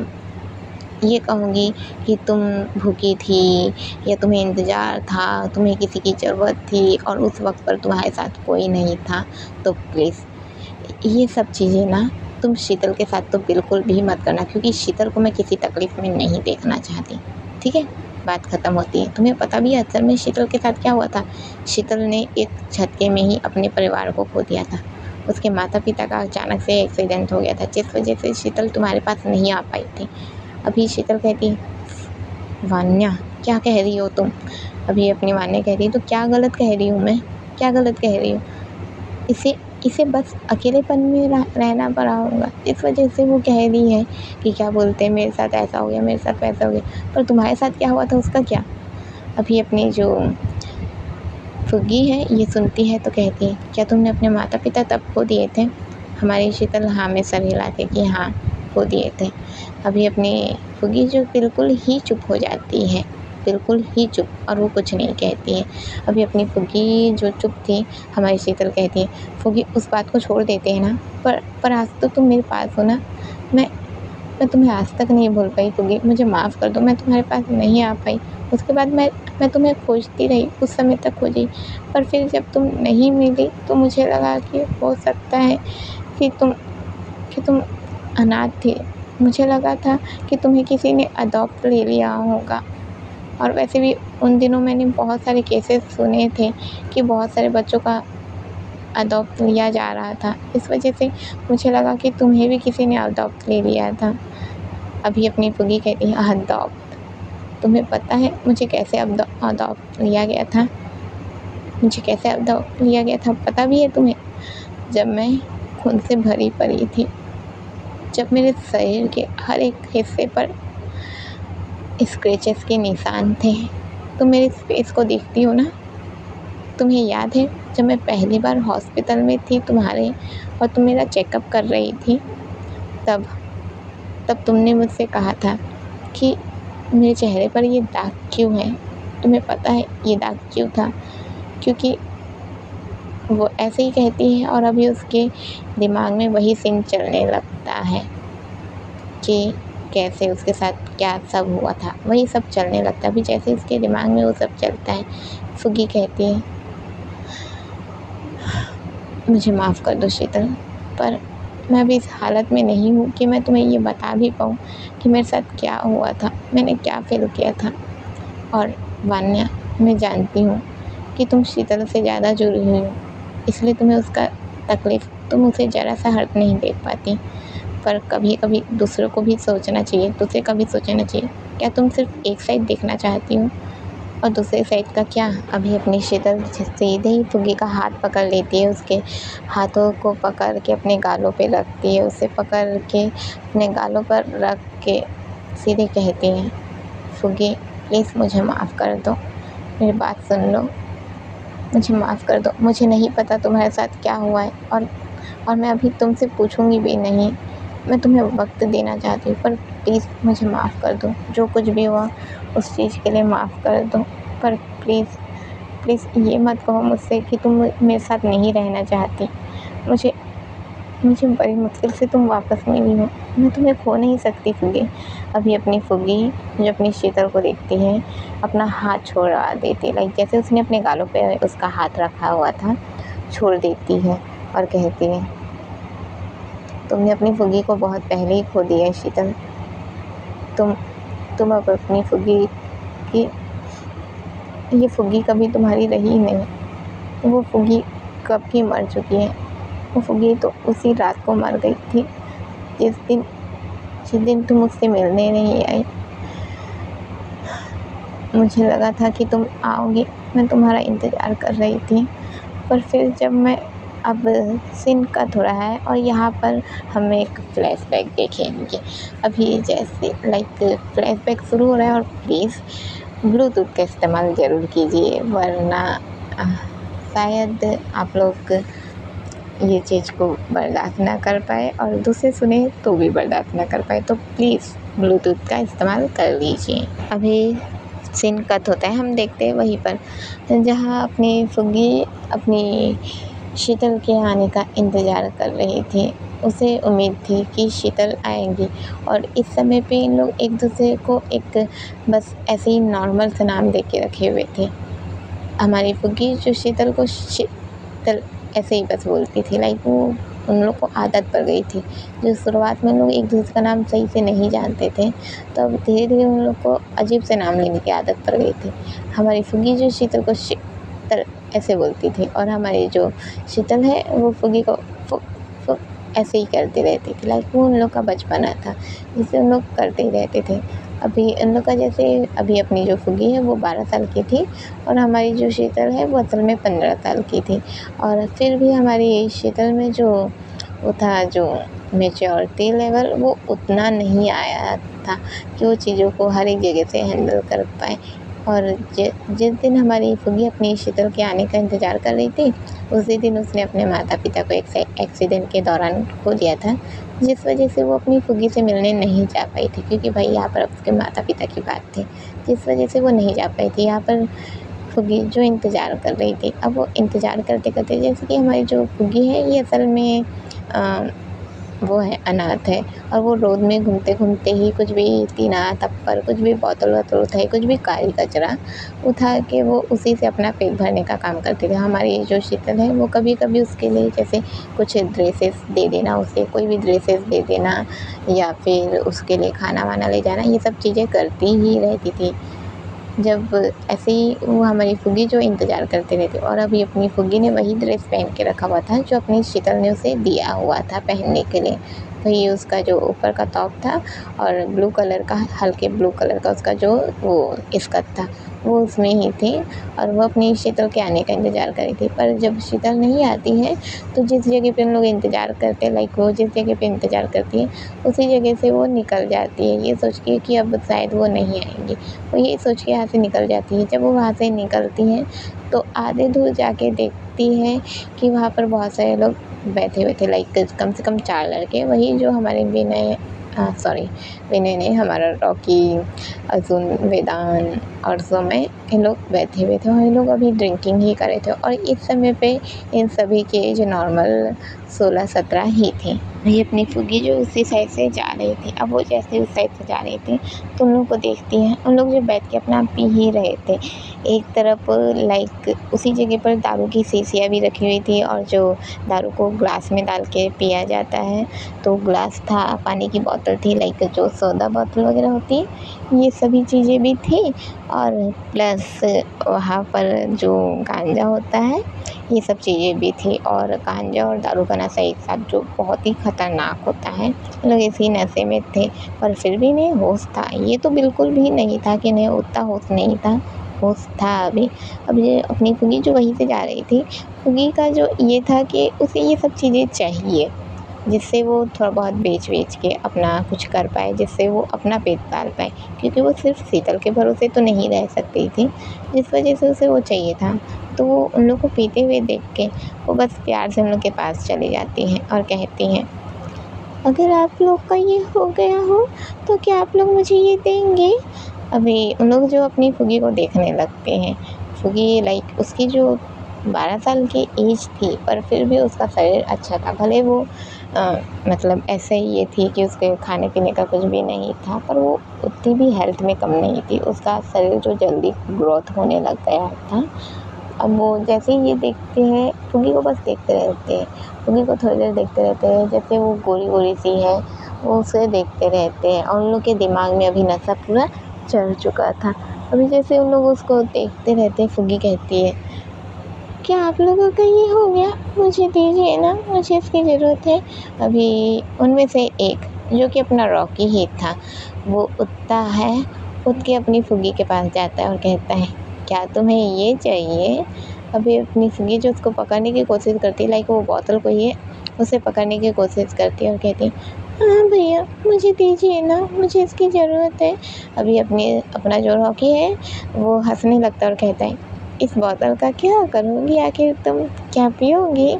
ये कहूँगी कि तुम भूखी थी या तुम्हें इंतज़ार था, तुम्हें किसी की ज़रूरत थी और उस वक़्त पर तुम्हारे साथ कोई नहीं था, तो प्लीज़ ये सब चीज़ें ना तुम शीतल के साथ तो बिल्कुल भी मत करना, क्योंकि शीतल को मैं किसी तकलीफ़ में नहीं देखना चाहती, ठीक है? बात ख़त्म होती है। तुम्हें पता भी है असल में शीतल के साथ क्या हुआ था? शीतल ने एक झटके में ही अपने परिवार को खो दिया था। उसके माता-पिता का अचानक से एक्सीडेंट हो गया था, जिस वजह से शीतल तुम्हारे पास नहीं आ पाई थी। अभी शीतल कहती, वान्या क्या कह रही हो तुम? अभी अपनी वान्या कह रही, तो क्या गलत कह रही हूँ मैं? क्या गलत कह रही हूँ? इसे बस अकेलेपन में रहना पड़ा होगा, इस वजह से वो कह रही है कि क्या बोलते हैं, मेरे साथ ऐसा हो गया, मेरे साथ वैसा हो गया, पर तुम्हारे साथ क्या हुआ था उसका क्या? अभी अपनी जो फुग्गी है ये सुनती है तो कहती है, क्या तुमने अपने माता पिता तब खो दिए थे? हमारी शीतल हाँ में सर हिलाती कि हाँ खो दिए थे। अभी अपनी फुग्गी जो बिल्कुल ही चुप हो जाती है, बिल्कुल ही चुप, और वो कुछ नहीं कहती है। अभी अपनी फुग्गी जो चुप थी, हमारी शीतल कहती है, फुग्गी उस बात को छोड़ देते हैं ना, पर आज तो तुम मेरे पास हो ना, मैं तुम्हें आज तक नहीं भूल पाई फुग्गी, मुझे माफ़ कर दो, मैं तुम्हारे पास नहीं आ पाई। उसके बाद मैं तुम्हें खोजती रही, कुछ समय तक खोजी, पर फिर जब तुम नहीं मिली तो मुझे लगा कि हो सकता है कि तुम अनाथ थी। मुझे लगा था कि तुम्हें किसी ने अडॉप्ट ले लिया होगा, और वैसे भी उन दिनों मैंने बहुत सारे केसेस सुने थे कि बहुत सारे बच्चों का अडॉप्ट लिया जा रहा था, इस वजह से मुझे लगा कि तुम्हें भी किसी ने अडॉप्ट ले लिया था। अभी अपनी फुग्गी कहती है, अडॉप्ट? तुम्हें पता है मुझे कैसे अडॉप्ट लिया गया था? मुझे कैसे अडॉप्ट लिया गया था पता भी है तुम्हें? जब मैं खून से भरी पड़ी थी, जब मेरे शरीर के हर एक हिस्से पर स्क्रैचेस के निशान थे। तुम मेरे फेस को देखती हो ना? तुम्हें याद है जब मैं पहली बार हॉस्पिटल में थी तुम्हारे, और तुम मेरा चेकअप कर रही थी, तब तुमने मुझसे कहा था कि मेरे चेहरे पर ये दाग क्यों है? तुम्हें पता है ये दाग क्यों था? क्योंकि वो ऐसे ही कहती है और अभी उसके दिमाग में वही सीन चलने लगता है कि कैसे उसके साथ क्या सब हुआ था, वही सब चलने लगता है। अभी जैसे उसके दिमाग में वो सब चलता है, फुग्गी कहती है, मुझे माफ़ कर दो शीतल, पर मैं अभी इस हालत में नहीं हूँ कि मैं तुम्हें ये बता भी पाऊँ कि मेरे साथ क्या हुआ था, मैंने क्या फ़ील किया था। और वान्या, मैं जानती हूँ कि तुम शीतल से ज़्यादा जुड़ी हुई हो, इसलिए तुम्हें उसका तकलीफ़, तुम उसे ज़रा सा हर्ट नहीं देख पाती, पर कभी कभी दूसरों को भी सोचना चाहिए, दूसरे का भी सोचना चाहिए। क्या तुम सिर्फ एक साइड देखना चाहती हो और दूसरे साइड का क्या? अभी अपनी शीतल सीधे ही फुग्गी का हाथ पकड़ लेती है, उसके हाथों को पकड़ के अपने गालों पे रखती है, उसे पकड़ के अपने गालों पर रख के सीधे कहती है, फुग्गी प्लीज़ मुझे माफ़ कर दो, मेरी बात सुन लो, मुझे माफ़ कर दो, मुझे नहीं पता तुम्हारे साथ क्या हुआ है, और मैं अभी तुमसे पूछूंगी भी नहीं, मैं तुम्हें वक्त देना चाहती हूँ, पर प्लीज़ मुझे माफ़ कर दो, जो कुछ भी हुआ उस चीज़ के लिए माफ़ कर दो, पर प्लीज़ ये मत कहो मुझसे कि तुम मेरे साथ नहीं रहना चाहती। मुझे बड़ी मुश्किल से तुम वापस मिली हो, मैं तुम्हें खो नहीं सकती फुग्गी। अभी अपनी फुग्गी जो अपनी शीतल को देखती है, अपना हाथ छोड़ा देती है, लाइक जैसे उसने अपने गालों पे उसका हाथ रखा हुआ था, छोड़ देती है और कहती है, तुमने अपनी फुग्गी को बहुत पहले ही खो दिया है शीतल। तुम अब अपनी फुग्गी की, ये फुग्गी कभी तुम्हारी रही ही नहीं, वो फुग्गी कब की मर चुकी है। वो फुग्गी तो उसी रात को मर गई थी जिस दिन तुम मुझसे मिलने नहीं आई। मुझे लगा था कि तुम आओगी, मैं तुम्हारा इंतज़ार कर रही थी, पर फिर जब मैं, अब सीन कट हो रहा है और यहाँ पर हम एक फ्लैशबैक देखेंगे। अभी जैसे लाइक फ्लैशबैक शुरू हो रहा है, और प्लीज़ ब्लूटूथ का इस्तेमाल ज़रूर कीजिए, वरना शायद आप लोग ये चीज़ को बर्दाश्त ना कर पाए और दूसरे सुने तो भी बर्दाश्त ना कर पाए, तो प्लीज़ ब्लूटूथ का इस्तेमाल कर लीजिए। अभी सीन कट होता है, हम देखते हैं वहीं पर जहाँ अपनी फुग्गी अपनी शीतल के आने का इंतज़ार कर रही थी। उसे उम्मीद थी कि शीतल आएँगी और इस समय पे इन लोग एक दूसरे को एक बस ऐसे ही नॉर्मल सा नाम दे के रखे हुए थे। हमारी फुग्गी जो शीतल को शीतल ऐसे ही बस बोलती थी, लाइक वो उन लोग को आदत पड़ गई थी। जो शुरुआत में लोग एक दूसरे का नाम सही से नहीं जानते थे, तो अब धीरे-धीरे उन लोग को अजीब से नाम लेने की आदत पड़ गई थी। हमारी फुग्गी जो शीतल को शीतल ऐसे बोलती थी और हमारी जो शीतल है वो फुग्गी को फुक फुक ऐसे ही करती रहती थी, लाइक वो उन लोग का बचपना था जिसे उन लोग करते ही रहते थे। अभी उन लोग का जैसे अभी अपनी जो फुग्गी है वो 12 साल की थी और हमारी जो शीतल है वो असल में 15 साल की थी। और फिर भी हमारी शीतल में जो वो था, जो मैच्योरिटी लेवल वो उतना नहीं आया था कि वो चीज़ों को हर एक जगह से हैंडल कर पाए। और जिस दिन हमारी फुग्गी अपनी शीतल के आने का इंतज़ार कर रही थी, उसी दिन उसने अपने माता-पिता को एक एक्सीडेंट के दौरान खो दिया था, जिस वजह से वो अपनी फुग्गी से मिलने नहीं जा पाई थी, क्योंकि भाई यहाँ पर उसके माता-पिता की बात थी, जिस वजह से वो नहीं जा पाई थी। यहाँ पर फुग्गी जो इंतज़ार कर रही थी, अब वो इंतज़ार करते-करते, जैसे कि हमारी जो फुग्गी है ये असल में वो है, अनाथ है और वो रोड में घूमते-घूमते ही कुछ भी टीना, टप्पर, कुछ भी बोतल-वोतल उठाई, कुछ भी काई कचरा उठा के वो उसी से अपना पेट भरने का काम करती थी। हमारी जो शीतल है वो कभी-कभी उसके लिए जैसे कुछ ड्रेसेस दे देना, उसे कोई भी ड्रेसेस दे देना या फिर उसके लिए खाना-वाना ले जाना, ये सब चीज़ें करती ही रहती थी। जब ऐसे ही वो हमारी फुग्गी जो इंतज़ार करते रहते, और अभी अपनी फुग्गी ने वही ड्रेस पहन के रखा हुआ था जो अपनी शीतल ने उसे दिया हुआ था पहनने के लिए। वही उसका जो ऊपर का टॉप था और ब्लू कलर का, हल्के ब्लू कलर का उसका जो वो स्कर्ट था, वो उसमें ही थी और वो अपनी शीतल के आने का इंतज़ार कर रही थी। पर जब शीतल नहीं आती है तो जिस जगह पे हम लोग इंतज़ार करते हैं, लाइक वो जिस जगह पे इंतज़ार करती है उसी जगह से वो निकल जाती है, ये सोच के कि अब शायद वो नहीं आएँगी। वो ये सोच के यहाँ से निकल जाती है। जब वो वहाँ से निकलती हैं तो आधे दूर जाके देखती है कि वहाँ पर बहुत सारे लोग बैठे हुए थे, लाइक कम से कम 4 लड़के, वही जो हमारे विनय ने, हमारा रॉकी, अर्जुन, वेदांत और समय, इन लोग बैठे हुए थे और ये लोग अभी ड्रिंकिंग ही कर रहे थे और इस समय पे इन सभी की एज नॉर्मल 16-17 ही थी। वही अपनी फुग्गी जो उसी साइड से जा रही थी, अब वो जैसे उस साइड से जा रही थी तो उन लोग को देखती हैं। उन लोग जो बैठ के अपना पी ही रहे थे, एक तरफ लाइक उसी जगह पर दारू की शीशियाँ भी रखी हुई थी और जो दारू को ग्लास में डाल के पिया जाता है, तो ग्लास था, पानी की बोतल थी, लाइक जो सोडा बोतल वगैरह होती है, ये सभी चीज़ें भी थी और प्लस वहाँ पर जो गांजा होता है ये सब चीज़ें भी थी। और गांजा और दारू का नशा एक साथ जो बहुत ही ख़तरनाक होता है, लोग इसी नशे में थे पर फिर भी नहीं होश था। ये तो बिल्कुल भी नहीं था कि नहीं, उतना होश नहीं था, होश था अभी। अब ये अपनी फुग्गी जो वहीं से जा रही थी, फुग्गी का जो ये था कि उसे ये सब चीज़ें चाहिए जिससे वो थोड़ा बहुत बेच के अपना कुछ कर पाए, जिससे वो अपना पेट पाल पाए, क्योंकि वो सिर्फ शीतल के भरोसे तो नहीं रह सकती थी, जिस वजह से उसे वो चाहिए था। तो वो उन लोग को पीते हुए देख के वो बस प्यार से उन लोग के पास चली जाती हैं और कहती हैं, अगर आप लोग का ये हो गया हो तो क्या आप लोग मुझे ये देंगे? अभी उन लोग जो अपनी फुग्गी को देखने लगते हैं, फुग्गी लाइक उसकी जो 12 साल की एज थी पर फिर भी उसका शरीर अच्छा था, भले वो मतलब ऐसे ही ये थी कि उसके खाने पीने का कुछ भी नहीं था, पर वो उतनी भी हेल्थ में कम नहीं थी, उसका शरीर जो जल्दी ग्रोथ होने लग गया था। अब वो जैसे ही ये देखते हैं, फुग्गी को बस देखते रहते हैं, फुग्गी को थोड़ी देर देखते रहते हैं, जैसे वो गोरी-गोरी सी है, वो उसे देखते रहते हैं और उन लोग के दिमाग में अभी नशा पूरा चढ़ चुका था। अभी जैसे उन लोग उसको देखते रहते हैं, फुग्गी कहती है, क्या आप लोगों का ये हो गया? मुझे दीजिए ना, मुझे इसकी ज़रूरत है। अभी उनमें से एक जो कि अपना रॉकी ही था, वो उठता है, उठ के अपनी फुग्गी के पास जाता है और कहता है, क्या तुम्हें ये चाहिए? अभी अपनी फुग्गी जो उसको पकड़ने की कोशिश करती है, लाइक वो बोतल को ही उसे पकड़ने की कोशिश करती है और कहती है, हाँ भैया मुझे दीजिए ना, मुझे इसकी ज़रूरत है। अभी अपना जो रॉकी है वो हँसने लगता है और कहता है, इस बोतल का क्या करोगी? आखिर तुम क्या पियोगी?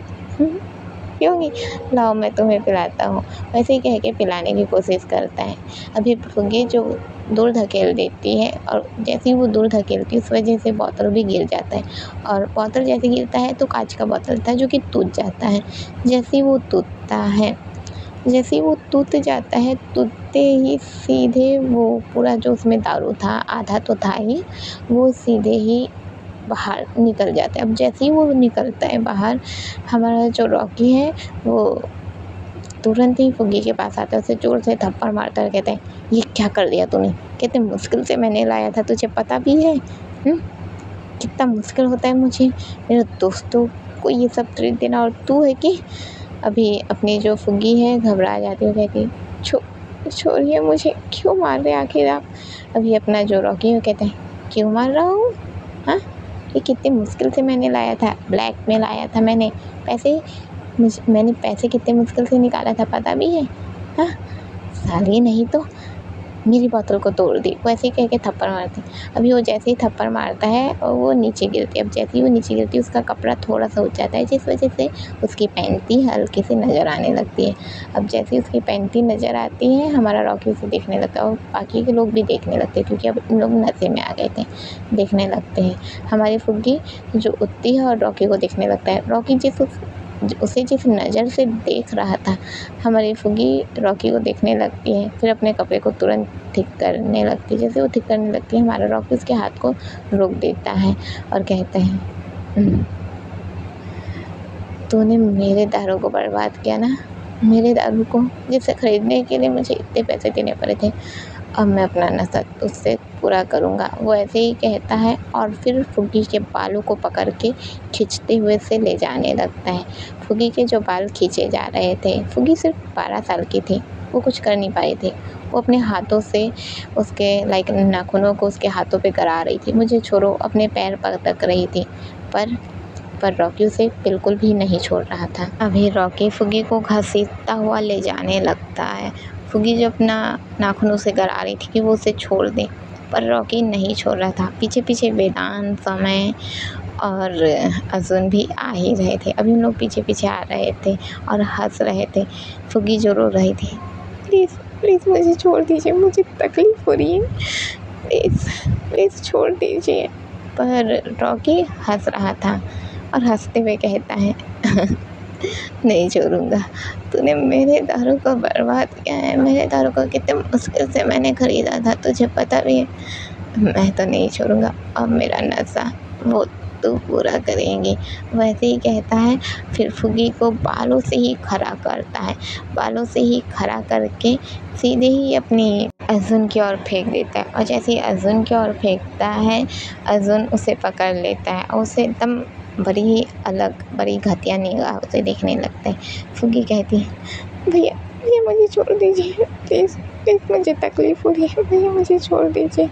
बैठी होगी, लाओ मैं तुम्हें पिलाता हूँ। वैसे ही कह के पिलाने की कोशिश करता है। अभी फुग्गी जो दूर धकेल देती है और जैसे ही वो दूर धकेलती है उस वजह से बोतल भी गिर जाता है और बोतल जैसे गिरता है तो कांच का बोतल था जो कि टूट जाता है। जैसे ही वो टूट जाता है, टूटते ही सीधे वो पूरा जो उसमें दारू था, आधा तो था ही, वो सीधे ही बाहर निकल जाता है। अब जैसे ही वो निकलता है बाहर, हमारा जो रॉकी है वो तुरंत ही फुग्गी के पास आता है, उसे जोर से थप्पड़ मारता है और कहता है, ये क्या कर दिया तूने? कितने मुश्किल से मैंने लाया था, तुझे पता भी है? कितना मुश्किल होता है मुझे मेरे दोस्तों को ये सब ट्रीट देना, और तू है कि अभी अपनी जो फुग्गी है घबरा जाती है, कहती छोड़िए मुझे, क्यों मार रहे आखिर आप? अभी अपना जो रॉकी है वो कहता है, क्यों मार रहा हूँ? हाँ, ये कितनी मुश्किल से मैंने लाया था, ब्लैक में लाया था मैंने पैसे कितने मुश्किल से निकाला था, पता भी है? हाँ, साली नहीं तो मेरी बोतल को तोड़ दी। वो ऐसे ही कह के थप्पड़ मारती। अभी वो जैसे ही थप्पड़ मारता है और वो नीचे गिरती है। अब जैसे ही वो नीचे गिरती है उसका कपड़ा थोड़ा सा उठ जाता है, जिस वजह से उसकी पैंटी हल्की सी नज़र आने लगती है। अब जैसे ही उसकी पैंटी नज़र आती है, हमारा रॉकी उसे देखने लगता है और बाकी के लोग भी देखने लगते हैं, क्योंकि अब इन लोग नशे में आ गए थे, देखने लगते हैं। हमारी फुग्गी जो उठती है और रॉकी को देखने लगता है। रॉकी उसे जिस नज़र से देख रहा था, हमारी फुग्गी रॉकी को देखने लगती है, फिर अपने कपड़े को तुरंत ठीक करने लगती है। जैसे वो ठीक करने लगती है, हमारा रॉकी उसके हाथ को रोक देता है और कहता है, तूने मेरे दारू को बर्बाद किया ना, मेरे दारू को जिसे खरीदने के लिए मुझे इतने पैसे देने पड़े थे, अब मैं अपना नशा उससे पूरा करूँगा। वो ऐसे ही कहता है और फिर फुग्गी के बालों को पकड़ के खींचते हुए से ले जाने लगता है। फुग्गी के जो बाल खींचे जा रहे थे, फुग्गी सिर्फ 12 साल की थी, वो कुछ कर नहीं पाई थी। वो अपने हाथों से उसके नाखूनों को उसके हाथों पे करा रही थी, मुझे छोड़ो, अपने पैर पटक रही थी, पर रॉकी उसे बिल्कुल भी नहीं छोड़ रहा था। अभी रॉकी फुग्गी को घसीटता हुआ ले जाने लगता है। फुग्गी जो अपना नाखूनों से गरा रही थी कि वो उसे छोड़ दे, पर रॉकी नहीं छोड़ रहा था। पीछे पीछे वेदांत, समय और अर्जुन भी आ ही रहे थे। अभी उन लोग पीछे पीछे आ रहे थे और हंस रहे थे। फुग्गी जो रो रही थी, प्लीज़ प्लीज़ मुझे छोड़ दीजिए, मुझे तकलीफ़ हो रही है, प्लीज़ प्लीज़ छोड़ दीजिए। पर रॉकी हंस रहा था और हंसते हुए कहता है, नहीं छोड़ूंगा, तूने मेरे दारू को बर्बाद किया है, मेरे दारू को कितने मुश्किल से मैंने ख़रीदा था, तुझे पता भी है। मैं तो नहीं छोड़ूंगा, अब मेरा नशा वो तू पूरा करेंगी। वैसे ही कहता है, फिर फुग्गी को बालों से ही खड़ा करता है, बालों से ही खड़ा करके सीधे ही अपनी अर्जुन की ओर फेंक देता है। और जैसे ही अर्जुन की ओर फेंकता है, अर्जुन उसे पकड़ लेता है और उसे एकदम बड़ी घटिया निगाह से देखने लगता है। फुग्गी कहती है, भैया भैया मुझे छोड़ दीजिए, प्लीज़ प्लीज़ मुझे तकलीफ़ हो रही है, भैया मुझे छोड़ दीजिए।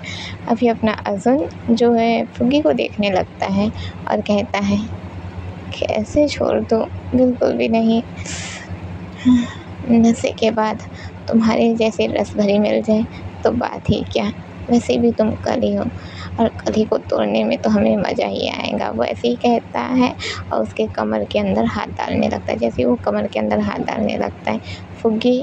अभी अपना अर्जुन जो है फुग्गी को देखने लगता है और कहता है, कैसे छोड़ दूँ, बिल्कुल भी नहीं। नशे के बाद तुम्हारे जैसे रस भरी मिल जाए तो बात ही क्या, वैसे भी तुम कली हो और कली को तोड़ने में तो हमें मज़ा ही आएगा। वो ऐसे ही कहता है और उसके कमर के अंदर हाथ डालने लगता है। जैसे वो कमर के अंदर हाथ डालने लगता है, फुग्गी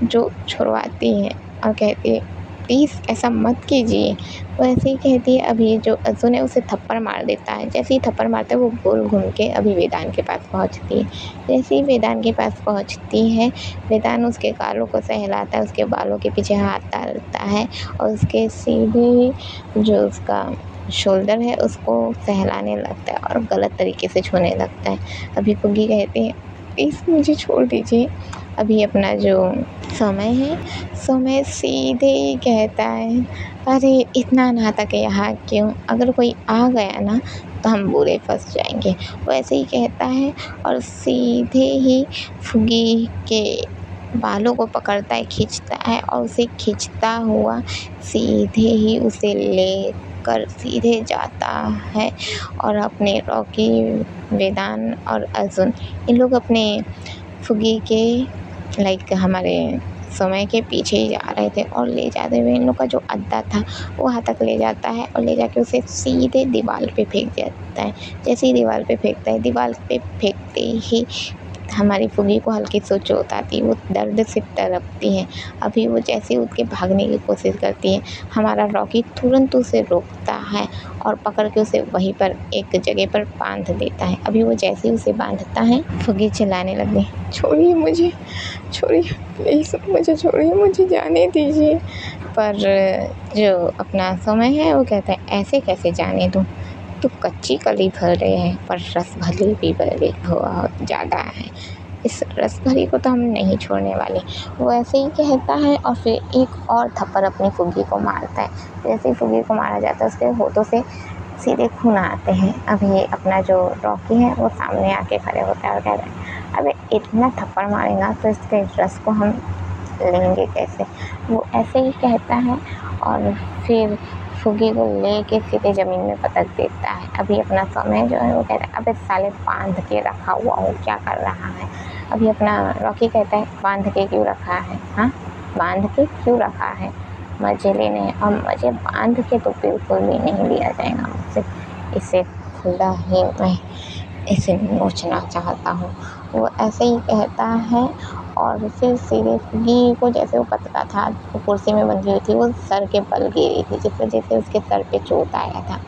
जो छुड़वाती है और कहती है, प्लीज़ ऐसा मत कीजिए। वो ऐसे ही कहती है। अभी जो अर्जुन है उसे थप्पड़ मार देता है। जैसे ही थप्पड़ मारता है वो गोल घूम के अभी वेदांत के पास पहुंचती है। जैसे ही वेदांत के पास पहुंचती है, वेदांत उसके गालों को सहलाता है, उसके बालों के पीछे हाथ डालता है और उसके सीधे जो उसका शोल्डर है उसको सहलाने लगता है और गलत तरीके से छूने लगता है। अभी फुग्गी कहती है, प्लीज़ मुझे छोड़ दीजिए। अभी अपना जो समय है, समय सीधे ही कहता है, अरे इतना नाटक यहाँ क्यों, अगर कोई आ गया ना तो हम बुरे फंस जाएंगे। वो ऐसे ही कहता है और सीधे ही फुग्गी के बालों को पकड़ता है, खींचता है और उसे खींचता हुआ सीधे ही उसे लेकर सीधे जाता है और अपने रॉकी, वेदांत और अर्जुन, इन लोग अपने फुग्गी के हमारे समय के पीछे ही जा रहे थे और ले जाते हुए इन लोग का जो अड्डा था वहाँ तक ले जाता है और ले जाके उसे सीधे दीवार पे फेंक देता है। जैसे ही दीवार पे फेंकता है, दीवार पे फेंकते ही हमारी फुगी को हल्की सी चोट आती है, वो दर्द से तड़पती है। अभी वो जैसे उठ के भागने की कोशिश करती है, हमारा रॉकी तुरंत उसे रोकता है और पकड़ के उसे वहीं पर एक जगह पर बांध देता है। अभी वो जैसे ही उसे बांधता है, फुगी चिल्लाने लगी, छोड़िए मुझे, छोड़िए प्लीज़, मुझे छोड़िए, मुझे जाने दीजिए। पर जो अपना समय है वो कहता है, ऐसे कैसे जाने दूँ, तो कच्ची कली भर रहे हैं पर रस भरी भी बड़े बहुत ज़्यादा है, इस रस भरी को तो हम नहीं छोड़ने वाले। वो ऐसे ही कहता है और फिर एक और थप्पड़ अपनी फुग्गी को मारता है। जैसे ही फुग्गी को मारा जाता है, उसके होठों से सीधे खून आते हैं। अभी अपना जो रॉकी है वो सामने आके खड़े होता है और कहता है, अबे इतना थप्पड़ मारेगा तो इसके रस को हम लेंगे कैसे। वो ऐसे ही कहता है और फिर फुग्गी को लेके सीधे ज़मीन में पटक देता है। अभी अपना समय जो है वो कहता है, अबे साले बांध के रखा हुआ हूँ, क्या कर रहा है। अभी अपना रॉकी कहता है, बांध के क्यों रखा है, हाँ बांध के क्यों रखा है, मज़े लेने हैं और मुझे बांध के तो बिल्कुल भी नहीं लिया जाएगा मुझसे, इसे खुदा ही मैं इसे नोचना चाहता हूँ। वो ऐसे ही कहता है और फिर सीधे फुग्गी को जैसे वो पतला था, वो कुर्सी में बंधी हुई थी, वो सर के बल गिरी थी, जिस वजह से उसके सर पे चोट आया था।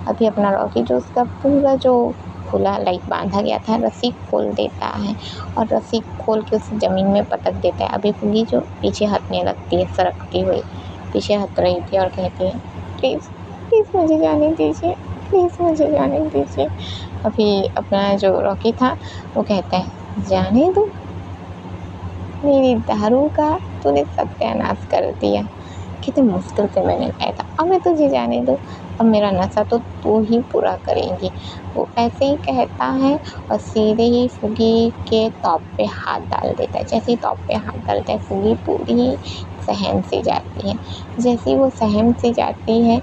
अभी अपना रॉकी जो उसका पूरा जो खुला बांधा गया था रस्सी खोल देता है और रस्सी खोल के उसे ज़मीन में पटक देता है। अभी फुग्गी जो पीछे हटने लगती है, सरकती हुई पीछे हट रही थी और कहती है, प्लीज़ प्लीज़ मुझे जाने दीजिए, प्लीज़ मुझे जाने दीजिए। अभी अपना जो रॉकी था वो कहता है, जाने दो, मेरी दारू का तूने सत्यानाश कर दिया, कितनी मुश्किल से मैंने लाया था, अब मैं तुझे जाने दो, अब मेरा नशा तो तू ही पूरा करेंगी। वो ऐसे ही कहता है और सीधे ही फुग्गी के तौप पे हाथ डाल देता है। जैसे ही तौप पे हाथ डालता है, फुग्गी पूरी सहम से जाती है। जैसे ही वो सहम से जाती है,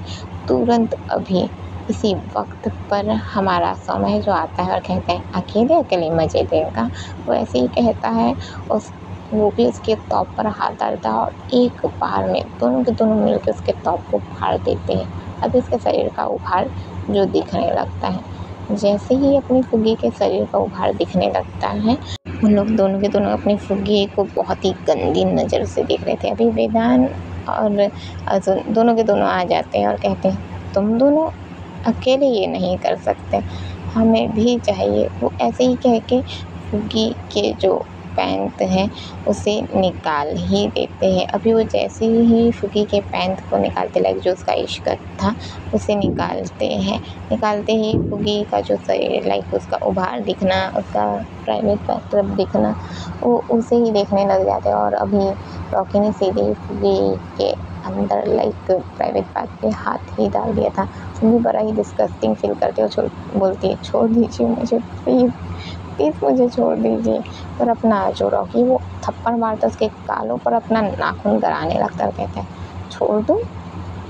तुरंत अभी इसी वक्त पर हमारा समय जो आता है और कहता है, अकेले अकेले मज़े लेगा। वो ऐसे ही कहता है, उस वो भी उसके तौप पर हाथ डालता है और एक बार में दोनों के दोनों मिलकर उसके तौप को फाड़ देते हैं। अभी उसके शरीर का उभार जो दिखने लगता है। जैसे ही अपनी फुग्गी के शरीर का उभार दिखने लगता है, उन लोग दोनों के दोनों अपनी फुग्गी को बहुत ही गंदी नज़र से देख रहे थे। अभी वेदांत और अर्जुन दोनों के दोनों आ जाते हैं और कहते हैं, तुम दोनों अकेले ये नहीं कर सकते, हमें भी चाहिए। वो ऐसे ही कह के फुग्गी के जो पैंट है उसे निकाल ही देते हैं। अभी वो जैसे ही फुग्गी के पैंट को निकालते, लाइक जो उसका इश्क था उसे निकालते हैं, निकालते ही फुग्गी का जो शरीर, लाइक उसका उभार दिखना, उसका प्राइवेट पार्ट दिखना, वो उसे ही देखने लग जाते हैं। और अभी रॉकी ने सीधे ही फुग्गी के अंदर लाइक प्राइवेट पार्ट पे हाथ ही डाल दिया था। फुग्गी बड़ा ही डिस्गस्टिंग फील करती है और बोलती है, छोड़ दीजिए मुझे प्लीज़, प्लीज़ मुझे छोड़ दीजिए। और अपना जो रॉकी वो थप्पड़ मारता है, उसके गालों पर अपना नाखून गड़ाने लगता है और कहता है, छोड़ दूँ,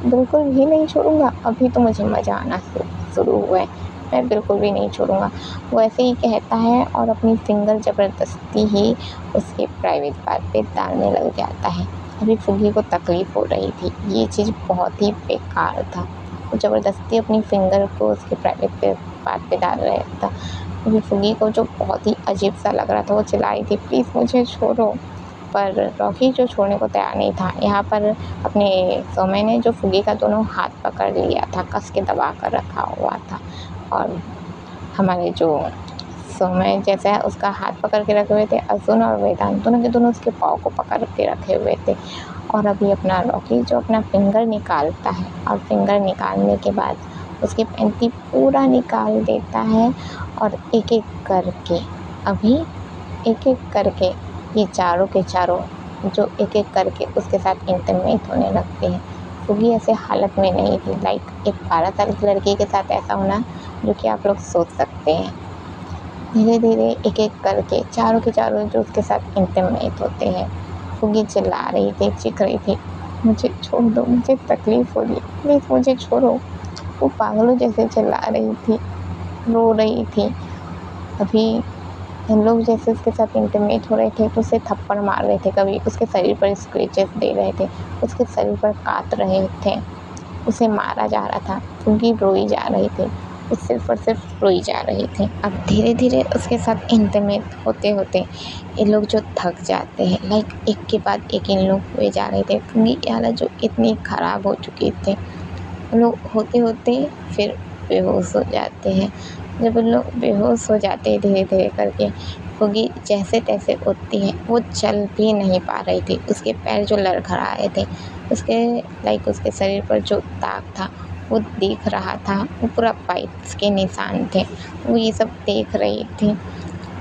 बिल्कुल भी नहीं छोड़ूंगा, अभी तो मुझे मज़ा आना शुरू हुआ है, मैं बिल्कुल भी नहीं छोड़ूंगा। वो ऐसे ही कहता है और अपनी फिंगर ज़बरदस्ती ही उसके प्राइवेट पार्ट पे डालने लग जाता है। अभी फुग्गी को तकलीफ़ हो रही थी, ये चीज़ बहुत ही बेकार था। वो ज़बरदस्ती अपनी फिंगर को उसके प्राइवेट पार्ट पे डाल रहा था। अभी फुग्गी को जो बहुत ही अजीब सा लग रहा था, वो चिल्ला रही थी, प्लीज़ मुझे छोड़ो। पर रॉकी जो छोड़ने को तैयार नहीं था। यहाँ पर अपने समय ने जो फुग्गी का दोनों हाथ पकड़ लिया था, कस के दबा कर रखा हुआ था और हमारे जो समय जैसा है उसका हाथ पकड़ के रखे हुए थे। अर्जुन और वेदांत दोनों के दोनों उसके पाँव को पकड़ के रखे हुए थे। और अभी अपना रॉकी जो अपना फिंगर निकालता है और फिंगर निकालने के बाद उसकी पैंती पूरा निकाल देता है और एक एक करके अभी एक एक करके ये चारों के चारों जो एक एक करके उसके साथ इंटीमेट होने लगते हैं। फुग्गी ऐसे हालत में नहीं थी, लाइक एक 12 साल की लड़की के साथ ऐसा होना जो कि आप लोग सोच सकते हैं। धीरे धीरे एक एक करके चारों के चारों जो उसके साथ इंटीमेट होते हैं। फुग्गी चिल्ला रही थी, चीख रही थी, मुझे छोड़ दो, मुझे तकलीफ़ हो रही है, प्लीज़ मुझे छोड़ो। वो पागलों जैसे चिल्ला रही थी, रो रही थी। अभी हम लोग जैसे उसके साथ इंटीमेट हो रहे थे तो उसे थप्पड़ मार रहे थे, कभी उसके शरीर पर स्क्रैचेस दे रहे थे, उसके शरीर पर काट रहे थे, उसे मारा जा रहा था। फुग्गी रोई जा रही थी। वो सिर्फ और सिर्फ रोई जा रही थी। अब धीरे धीरे उसके साथ इंटीमेट होते होते ये लोग जो थक जाते हैं, लाइक एक के बाद एक इन लोग हुए जा रहे थे। फुग्गी की हालत जो इतनी ख़राब हो चुकी थी, उन लोग होते होते फिर बेहोश हो जाते हैं। जब उन लोग बेहोश हो जाते हैं धीरे धीरे करके, फुग्गी जैसे तैसे उठती है। वो चल भी नहीं पा रही थी, उसके पैर जो लड़खड़ाए थे, उसके शरीर पर जो दाग था वो दिख रहा था, वो पूरा बाइट्स के निशान थे। वो ये सब देख रही थी,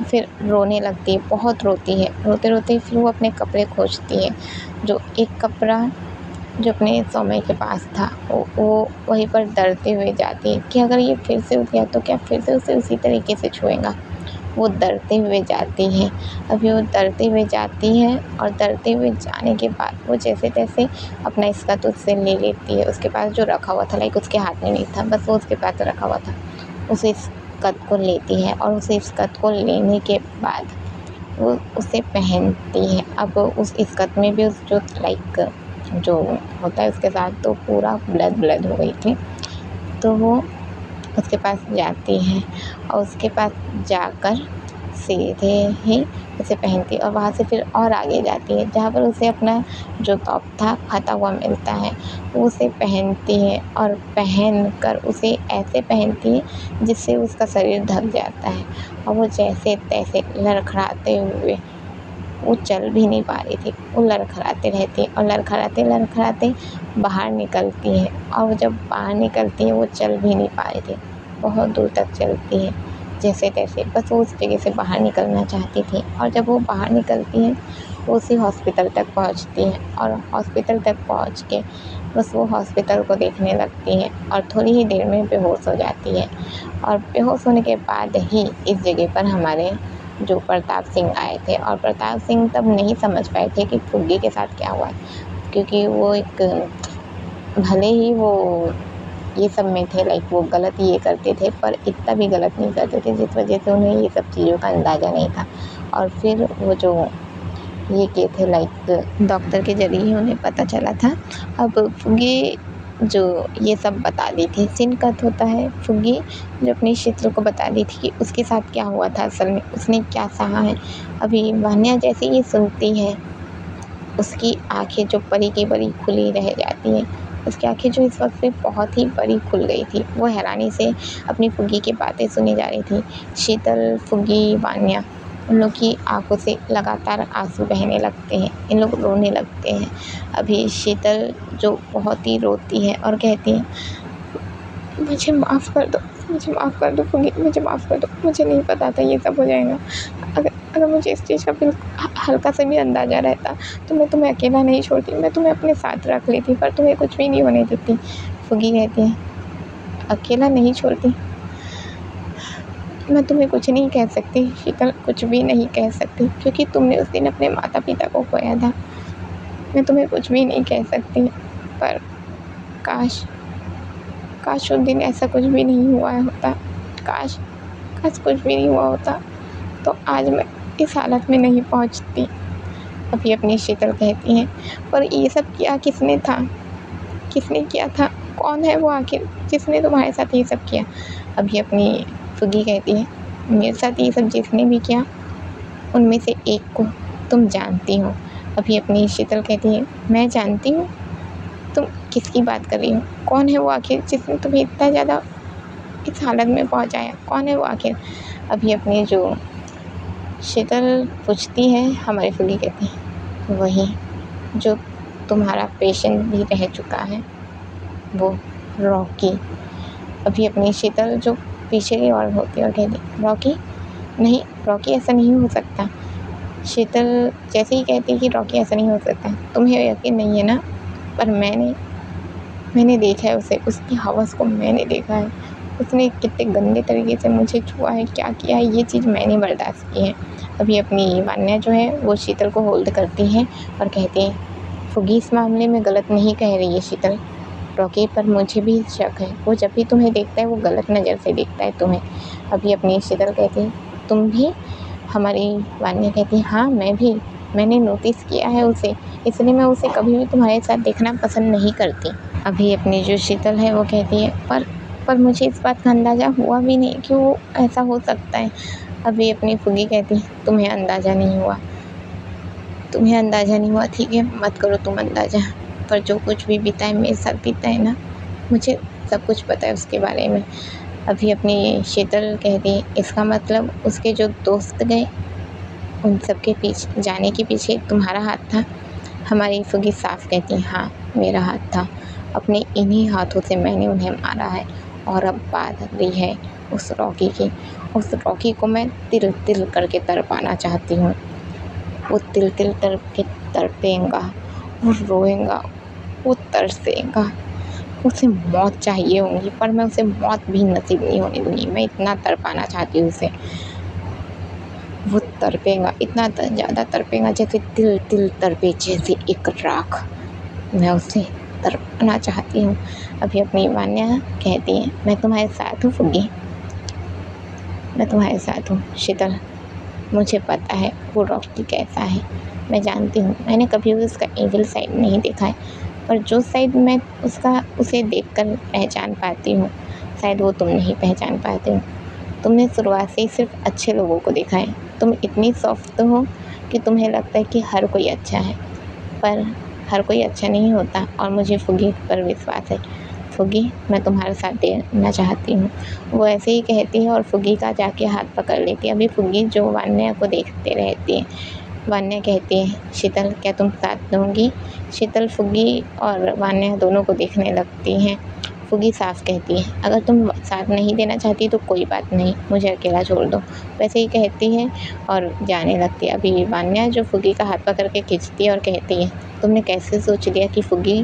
फिर रोने लगती है, बहुत रोती है। रोते रोते फिर वो अपने कपड़े खोजती है। जो एक कपड़ा जो अपने सौम्य के पास था, वो वहीं पर डरते हुए जाती है कि अगर ये फिर से उठ गया तो क्या फिर से उसे उसी तरीके से छुएगा। वो डरते हुए जाती है। अभी वो डरते हुए जाती है और डरते हुए जाने के बाद वो जैसे तैसे अपना स्कर्ट उससे ले लेती है। उसके पास जो रखा हुआ था, लाइक उसके हाथ में नहीं था, बस वो उसके पास रखा हुआ था। उसे स्कर्ट को लेती है और उसे स्कर्ट को लेने के बाद वो उसे पहनती है। अब उस स्कर्ट में भी उस जो होता है उसके साथ तो पूरा ब्लड हो गई थी। तो वो उसके पास जाती है और उसके पास जाकर सीधे ही उसे पहनती और वहाँ से फिर और आगे जाती है, जहाँ पर उसे अपना जो टॉप था फटा हुआ मिलता है, वो उसे पहनती है और पहन कर उसे ऐसे पहनती है जिससे उसका शरीर ढक जाता है। और वो जैसे तैसे लड़खड़ाते हुए, वो चल भी नहीं पा रही थी, वो लड़खड़ाते रहती है और लड़खड़ाते बाहर निकलती है। और जब बाहर निकलती है वो चल भी नहीं पा रही थी, बहुत दूर तक चलती है जैसे तैसे, बस वो उस जगह से बाहर निकलना चाहती थी। और जब वो बाहर निकलती है वो उसी हॉस्पिटल तक पहुंचती है और हॉस्पिटल तक पहुंच के बस वो हॉस्पिटल को देखने लगती है और थोड़ी ही देर में बेहोश हो जाती है। और बेहोश होने के बाद ही इस जगह पर हमारे जो प्रताप सिंह आए थे, और प्रताप सिंह तब नहीं समझ पाए थे कि फुग्गी के साथ क्या हुआ, क्योंकि वो एक भले ही वो ये सब में थे, लाइक वो गलत ये करते थे पर इतना भी गलत नहीं करते थे जिस वजह से उन्हें ये सब चीज़ों का अंदाज़ा नहीं था। और फिर वो जो ये किए थे, लाइक डॉक्टर के ज़रिए उन्हें पता चला था। अब फुग्गी जो ये सब बता दी थी, सीन कट होता है, फुग्गी जो अपनी शीतल को बता दी थी कि उसके साथ क्या हुआ था, असल में उसने क्या सहा है। अभी वान्या जैसे ये सुनती है, उसकी आंखें जो बड़ी की बड़ी खुली रह जाती हैं। उसकी आंखें जो इस वक्त पे बहुत ही बड़ी खुल गई थी, वो हैरानी से अपनी फुग्गी की बातें सुनी जा रही थी। शीतल, फुग्गी, वान्या, उन लोग की आंखों से लगातार आंसू बहने लगते हैं, इन लोग रोने लगते हैं। अभी शीतल जो बहुत ही रोती है और कहती है, मुझे माफ़ कर दो, मुझे माफ़ कर दो फुग्गी, मुझे माफ़ कर दो, मुझे नहीं पता था ये सब हो जाएगा। अगर मुझे इस चीज़ का बिल्कुल हल्का सा भी अंदाज़ा रहता तो मैं तुम्हें अकेला नहीं छोड़ती, मैं तुम्हें अपने साथ रख लेती, पर तुम्हें कुछ भी नहीं होने देती। फुग्गी कहती है, अकेला नहीं छोड़ती, मैं तुम्हें कुछ नहीं कह सकती शीतल, कुछ भी नहीं कह सकती, क्योंकि तुमने उस दिन अपने माता पिता को खोया था। मैं तुम्हें कुछ भी नहीं कह सकती, पर काश उस दिन ऐसा कुछ भी नहीं हुआ होता। काश कुछ भी नहीं हुआ होता तो आज मैं इस हालत में नहीं पहुंचती। अभी अपनी शीतल कहती हैं, पर ये सब किया किसने था, किसने किया था, कौन है वो आखिर जिसने तुम्हारे साथ ये सब किया। अभी अपनी फुग्गी कहती है, मेरे साथ ये सब जिसने भी किया उनमें से एक को तुम जानती हो। अभी अपनी शीतल कहती है, मैं जानती हूँ, तुम किसकी बात कर रही हो, कौन है वो आखिर जिसने तुम्हें इतना ज़्यादा इस हालत में पहुँचाया, कौन है वो आखिर। अभी अपनी जो शीतल पूछती है, हमारी फुग्गी कहती है, वही जो तुम्हारा पेशेंट भी रह चुका है, वो रॉकी। अभी अपनी शीतल जो पीछे की ओर होती है और कहती, रॉकी नहीं, रॉकी ऐसा नहीं हो सकता। शीतल जैसे ही कहती है कि रॉकी ऐसा नहीं हो सकता, तुम्हें यकीन नहीं है ना, पर मैंने देखा है उसे, उसकी हवस को मैंने देखा है, उसने कितने गंदे तरीके से मुझे छुआ है, क्या किया है, ये चीज़ मैंने बर्दाश्त की है। अभी अपनी वान्या जो है वो शीतल को होल्ड करती है और कहती है, फुग्गी इस मामले में गलत नहीं कह रही है शीतल, रॉकी पर मुझे भी शक है, वो जब भी तुम्हें देखता है वो गलत नज़र से देखता है तुम्हें। अभी अपनी शीतल कहती है, तुम भी। हमारी वान्या कहती है, हाँ मैं भी, मैंने नोटिस किया है उसे, इसलिए मैं उसे कभी भी तुम्हारे साथ देखना पसंद नहीं करती। अभी अपनी जो शीतल है वो कहती है, पर पर मुझे इस बात का अंदाज़ा हुआ भी नहीं कि वो ऐसा हो सकता है। अभी अपनी फूफी कहती तुम्हें अंदाज़ा नहीं हुआ, तुम्हें अंदाज़ा नहीं हुआ, ठीक है मत करो तुम अंदाज़ा, पर जो कुछ भी बीता है मेरे साथ बीता है ना, मुझे सब कुछ पता है उसके बारे में। अभी अपनी शीतल कहती इसका मतलब उसके जो दोस्त गए उन सब के पीछे जाने के पीछे तुम्हारा हाथ था। हमारी फूफी साफ कहती हाँ मेरा हाथ था, अपने इन्हीं हाथों से मैंने उन्हें मारा है। और अब बात रही है उस रॉकी की, उस रॉकी को मैं तिल तिल करके तड़पाना चाहती हूँ। वो तिल तिल करके तड़पेगा, वो रोएगा, वो तरसेगा, उसे मौत चाहिए होगी पर मैं उसे मौत भी नसीब नहीं होने दूँगी। मैं इतना तड़पाना चाहती हूँ उसे, वो तड़पेगा, इतना ज़्यादा तड़पेगा जैसे तिल तिल तड़पे जैसे एक राख। मैं उसे तड़पाना चाहती हूँ। अभी अपनी वान्या कहती है मैं तुम्हारे साथ हूँ फूफी, मैं तुम्हारे साथ हूँ। शीतल मुझे पता है वो रॉकी कैसा है, मैं जानती हूँ, मैंने कभी भी उसका एविल साइड नहीं देखा है, पर जो साइड मैं उसे देखकर पहचान पाती हूँ शायद वो तुम नहीं पहचान पाते हो। तुमने शुरुआत से ही सिर्फ अच्छे लोगों को देखा है। तुम इतनी सॉफ्ट हो कि तुम्हें लगता है कि हर कोई अच्छा है, पर हर कोई अच्छा नहीं होता और मुझे फूफी पर विश्वास है। फूफी मैं तुम्हारे साथ देना चाहती हूँ। वो ऐसे ही कहती है और फूफी का जाके हाथ पकड़ लेती है। अभी फूफी जो वान्या को देखते रहती है। वान्या कहती है शीतल क्या तुम साथ दोगी। शीतल फूफी और वान्या दोनों को देखने लगती हैं। फूफी साफ कहती है अगर तुम साथ नहीं देना चाहती तो कोई बात नहीं, मुझे अकेला छोड़ दो, वैसे ही कहती है और जाने लगती है। अभी वान्या जो फूफी का हाथ पकड़ के खींचती है और कहती है तुमने कैसे सोच लिया कि फूफी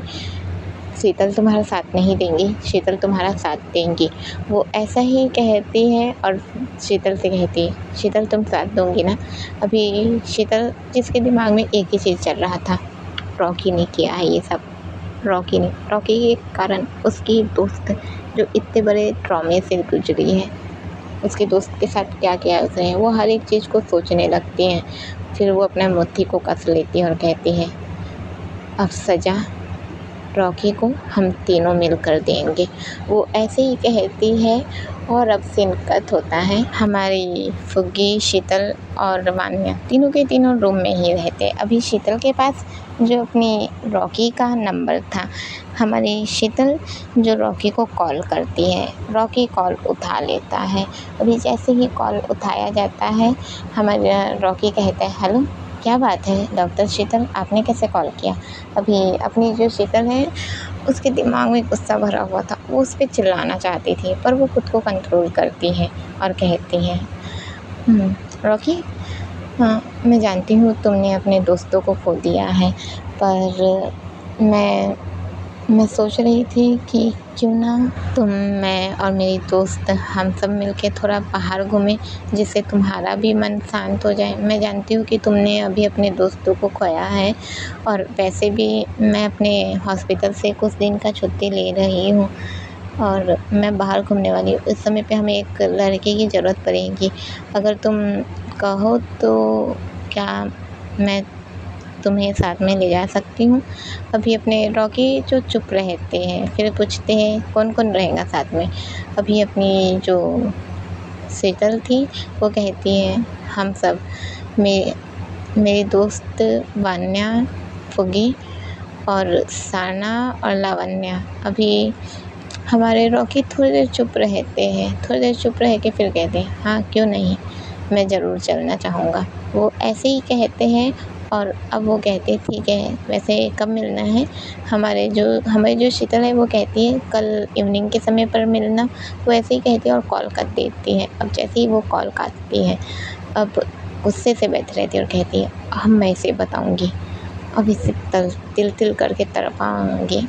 शीतल तुम्हारा साथ नहीं देंगी, शीतल तुम्हारा साथ देंगी। वो ऐसा ही कहती है और शीतल से कहती है शीतल तुम साथ दोगी ना। अभी शीतल जिसके दिमाग में एक ही चीज़ चल रहा था, रॉकी ने किया है ये सब, रॉकी के कारण उसकी दोस्त जो इतने बड़े ट्रॉमे से गुजरी है, उसके दोस्त के साथ क्या किया है उसने, वो हर एक चीज़ को सोचने लगती हैं। फिर वो अपना मुट्ठी को कस लेती है और कहती है अब सज़ा रॉकी को हम तीनों मिलकर देंगे। वो ऐसे ही कहती है और अब सीन कट होता है। हमारी फुग्गी, शीतल और वान्या तीनों के तीनों रूम में ही रहते। अभी शीतल के पास जो अपनी रॉकी का नंबर था, हमारी शीतल जो रॉकी को कॉल करती है, रॉकी कॉल उठा लेता है। अभी जैसे ही कॉल उठाया जाता है हमारा रॉकी कहता है हेलो क्या बात है डॉक्टर शीतल, आपने कैसे कॉल किया। अभी अपनी जो शीतल है उसके दिमाग में गुस्सा भरा हुआ था, वो उस पर चिल्लाना चाहती थी पर वो खुद को कंट्रोल करती है और कहती है रॉकी हाँ मैं जानती हूँ तुमने अपने दोस्तों को खो दिया है, पर मैं सोच रही थी कि क्यों ना तुम, मैं और मेरी दोस्त हम सब मिलके थोड़ा बाहर घूमें जिससे तुम्हारा भी मन शांत हो जाए। मैं जानती हूँ कि तुमने अभी अपने दोस्तों को खोया है और वैसे भी मैं अपने हॉस्पिटल से कुछ दिन का छुट्टी ले रही हूँ और मैं बाहर घूमने वाली हूँ। इस समय पे हमें एक लड़के की ज़रूरत पड़ेगी, अगर तुम कहो तो क्या मैं तुम्हें साथ में ले जा सकती हूँ। अभी अपने रॉकी जो चुप रहते हैं फिर पूछते हैं कौन कौन रहेगा साथ में। अभी अपनी जो शीतल थी वो कहती है हम सब, मेरी दोस्त वान्या, फुगी और साना और लावण्या। अभी हमारे रॉकी थोड़ी देर चुप रहते हैं, थोड़ी देर चुप रह के फिर कहते हैं हाँ क्यों नहीं, मैं ज़रूर चलना चाहूँगा। वो ऐसे ही कहते हैं और अब वो कहते हैं ठीक है वैसे कब मिलना है। हमारी जो शीतल है वो कहती है कल इवनिंग के समय पर मिलना। वो ऐसे ही कहती है और कॉल काट देती है। अब जैसे ही वो कॉल काटती है अब गुस्से से बैठ रहती है और कहती है अब मैं इसे बताऊँगी, अब इसे तिल तिल करके तड़पाऊँगी।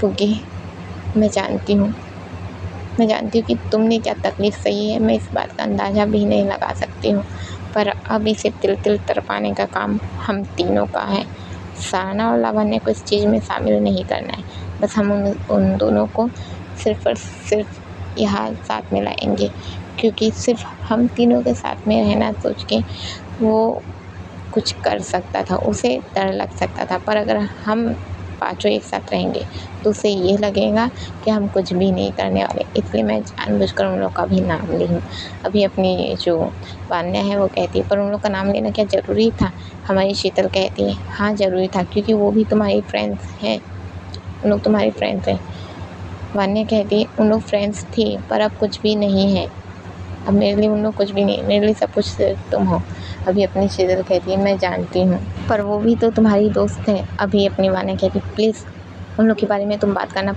फुगी मैं जानती हूँ कि तुमने क्या तकलीफ़ सही है, मैं इस बात का अंदाज़ा भी नहीं लगा सकती हूँ, पर अब इसे तिल तिल तड़पाने का काम हम तीनों का है। साना और लावण्य को इस चीज़ में शामिल नहीं करना है, बस हम उन दोनों को सिर्फ़ और सिर्फ यहाँ साथ में लाएंगे, क्योंकि सिर्फ हम तीनों के साथ में रहना सोच के वो कुछ कर सकता था, उसे डर लग सकता था, पर अगर हम पाँचों एक साथ रहेंगे तो उससे ये लगेगा कि हम कुछ भी नहीं करने वाले, इसलिए मैं जानबूझकर उन लोग का भी नाम ली हूँ। अभी अपनी जो वान्या है वो कहती है, पर उन लोग का नाम लेना क्या ज़रूरी था? हमारी शीतल कहती है, हाँ ज़रूरी था, क्योंकि वो भी तुम्हारी फ्रेंड्स हैं, उन लोग तुम्हारी फ्रेंड्स हैं। वान्या कहती है, उन लोग फ्रेंड्स थी पर अब कुछ भी नहीं है, अब मेरे लिए उन लोग कुछ भी नहीं, मेरे लिए सब कुछ सिर्फ तुम हो। अभी अपनी शीतल कहती है, मैं जानती हूँ, पर वो भी तो तुम्हारी दोस्त है। अभी अपनी वान्या कहती है, प्लीज़ उन लोग के बारे में तुम बात करना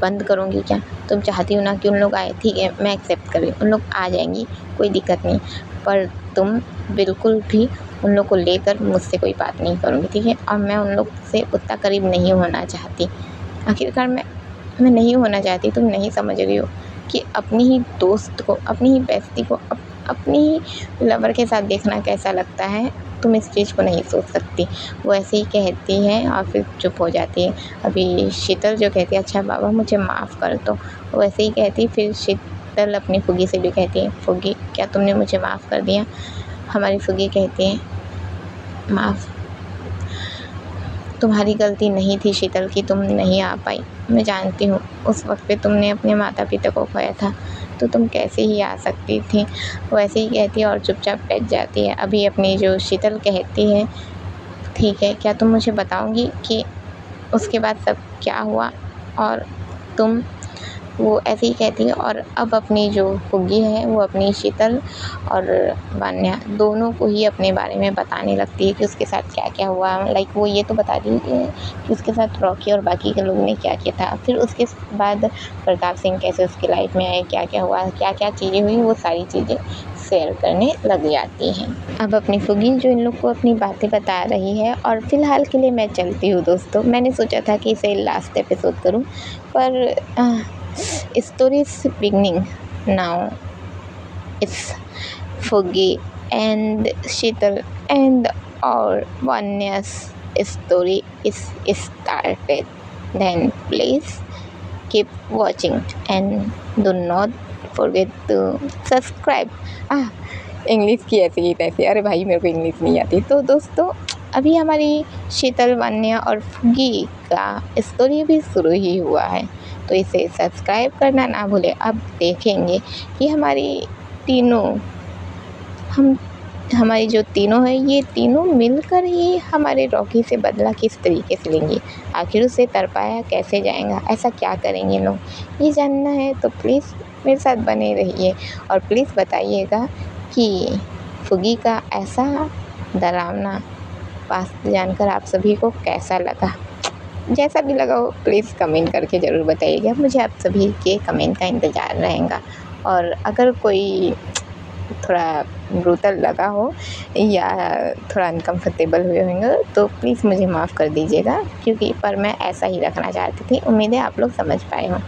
बंद करोगी क्या? तुम चाहती हो ना कि उन लोग आए, ठीक है मैं एक्सेप्ट कर रही हूँ, उन लोग आ जाएंगी, कोई दिक्कत नहीं, पर तुम बिल्कुल भी उन लोग को लेकर मुझसे कोई बात नहीं करूँगी, ठीक है? और मैं उन लोग से उतना करीब नहीं होना चाहती। आखिरकार मैं नहीं होना चाहती, तुम नहीं समझ रही हो कि अपनी ही दोस्त को, अपनी ही बेस्टी को अपनी ही लवर के साथ देखना कैसा लगता है। तुम इस चीज़ को नहीं सोच सकती। वो ऐसे ही कहती है और फिर चुप हो जाती है। अभी शीतल जो कहती है, अच्छा बाबा मुझे माफ़ कर दो, वो ऐसे ही कहती। फिर शीतल अपनी फुगी से भी कहती है, फुगी क्या तुमने मुझे माफ़ कर दिया? हमारी फुगी कहती है, माफ़ तुम्हारी गलती नहीं थी शीतल की, तुम नहीं आ पाई, मैं जानती हूँ। उस वक्त पे तुमने अपने माता पिता को खोया था तो तुम कैसे ही आ सकती थी। वो ऐसे ही कहती है और चुपचाप बैठ जाती है। अभी अपनी जो शीतल कहती है, ठीक है क्या तुम मुझे बताओगी कि उसके बाद सब क्या हुआ? और तुम, वो ऐसे ही कहती है। और अब अपनी जो फुग्गी है वो अपनी शीतल और वान्या दोनों को ही अपने बारे में बताने लगती है कि उसके साथ क्या क्या हुआ। लाइक वो ये तो बता रही है कि उसके साथ रॉकी और बाकी के लोगों ने क्या किया था, फिर उसके बाद प्रताप सिंह कैसे उसकी लाइफ में आए, क्या क्या हुआ, क्या क्या चीज़ें हुई, वो सारी चीज़ें शेयर करने लग जाती हैं। अब अपनी फुग्गी जो इन लोग को अपनी बातें बता रही है। और फ़िलहाल के लिए मैं चलती हूँ दोस्तों। मैंने सोचा था कि इसे लास्ट एपिसोड करूँ, पर story is beginning now. It's Foggy and Sheetal and our Vanya's story is started. Then please keep watching and do not forget to subscribe. English की ऐसे ही तैसे, अरे भाई मेरे को इंग्लिश नहीं आती। तो दोस्तों अभी हमारी शीतल, वान्या और फुग्गी का स्टोरी भी शुरू ही हुआ है, तो इसे सब्सक्राइब करना ना भूलें। अब देखेंगे कि हमारी जो तीनों है, ये तीनों मिलकर ही हमारे रॉकी से बदला किस तरीके से लेंगे, आखिर उसे तरपाया कैसे जाएगा, ऐसा क्या करेंगे लोग, ये जानना है। तो प्लीज़ मेरे साथ बने रहिए और प्लीज़ बताइएगा कि फुग्गी का ऐसा डरावना पास्ट जानकर आप सभी को कैसा लगा। जैसा भी लगा हो प्लीज़ कमेंट करके ज़रूर बताइएगा, मुझे आप सभी के कमेंट का इंतज़ार रहेगा। और अगर कोई थोड़ा ब्रूटल लगा हो या थोड़ा अनकंफर्टेबल हुए होंगे तो प्लीज़ मुझे माफ़ कर दीजिएगा, क्योंकि पर मैं ऐसा ही रखना चाहती थी। उम्मीद है आप लोग समझ पाए हों।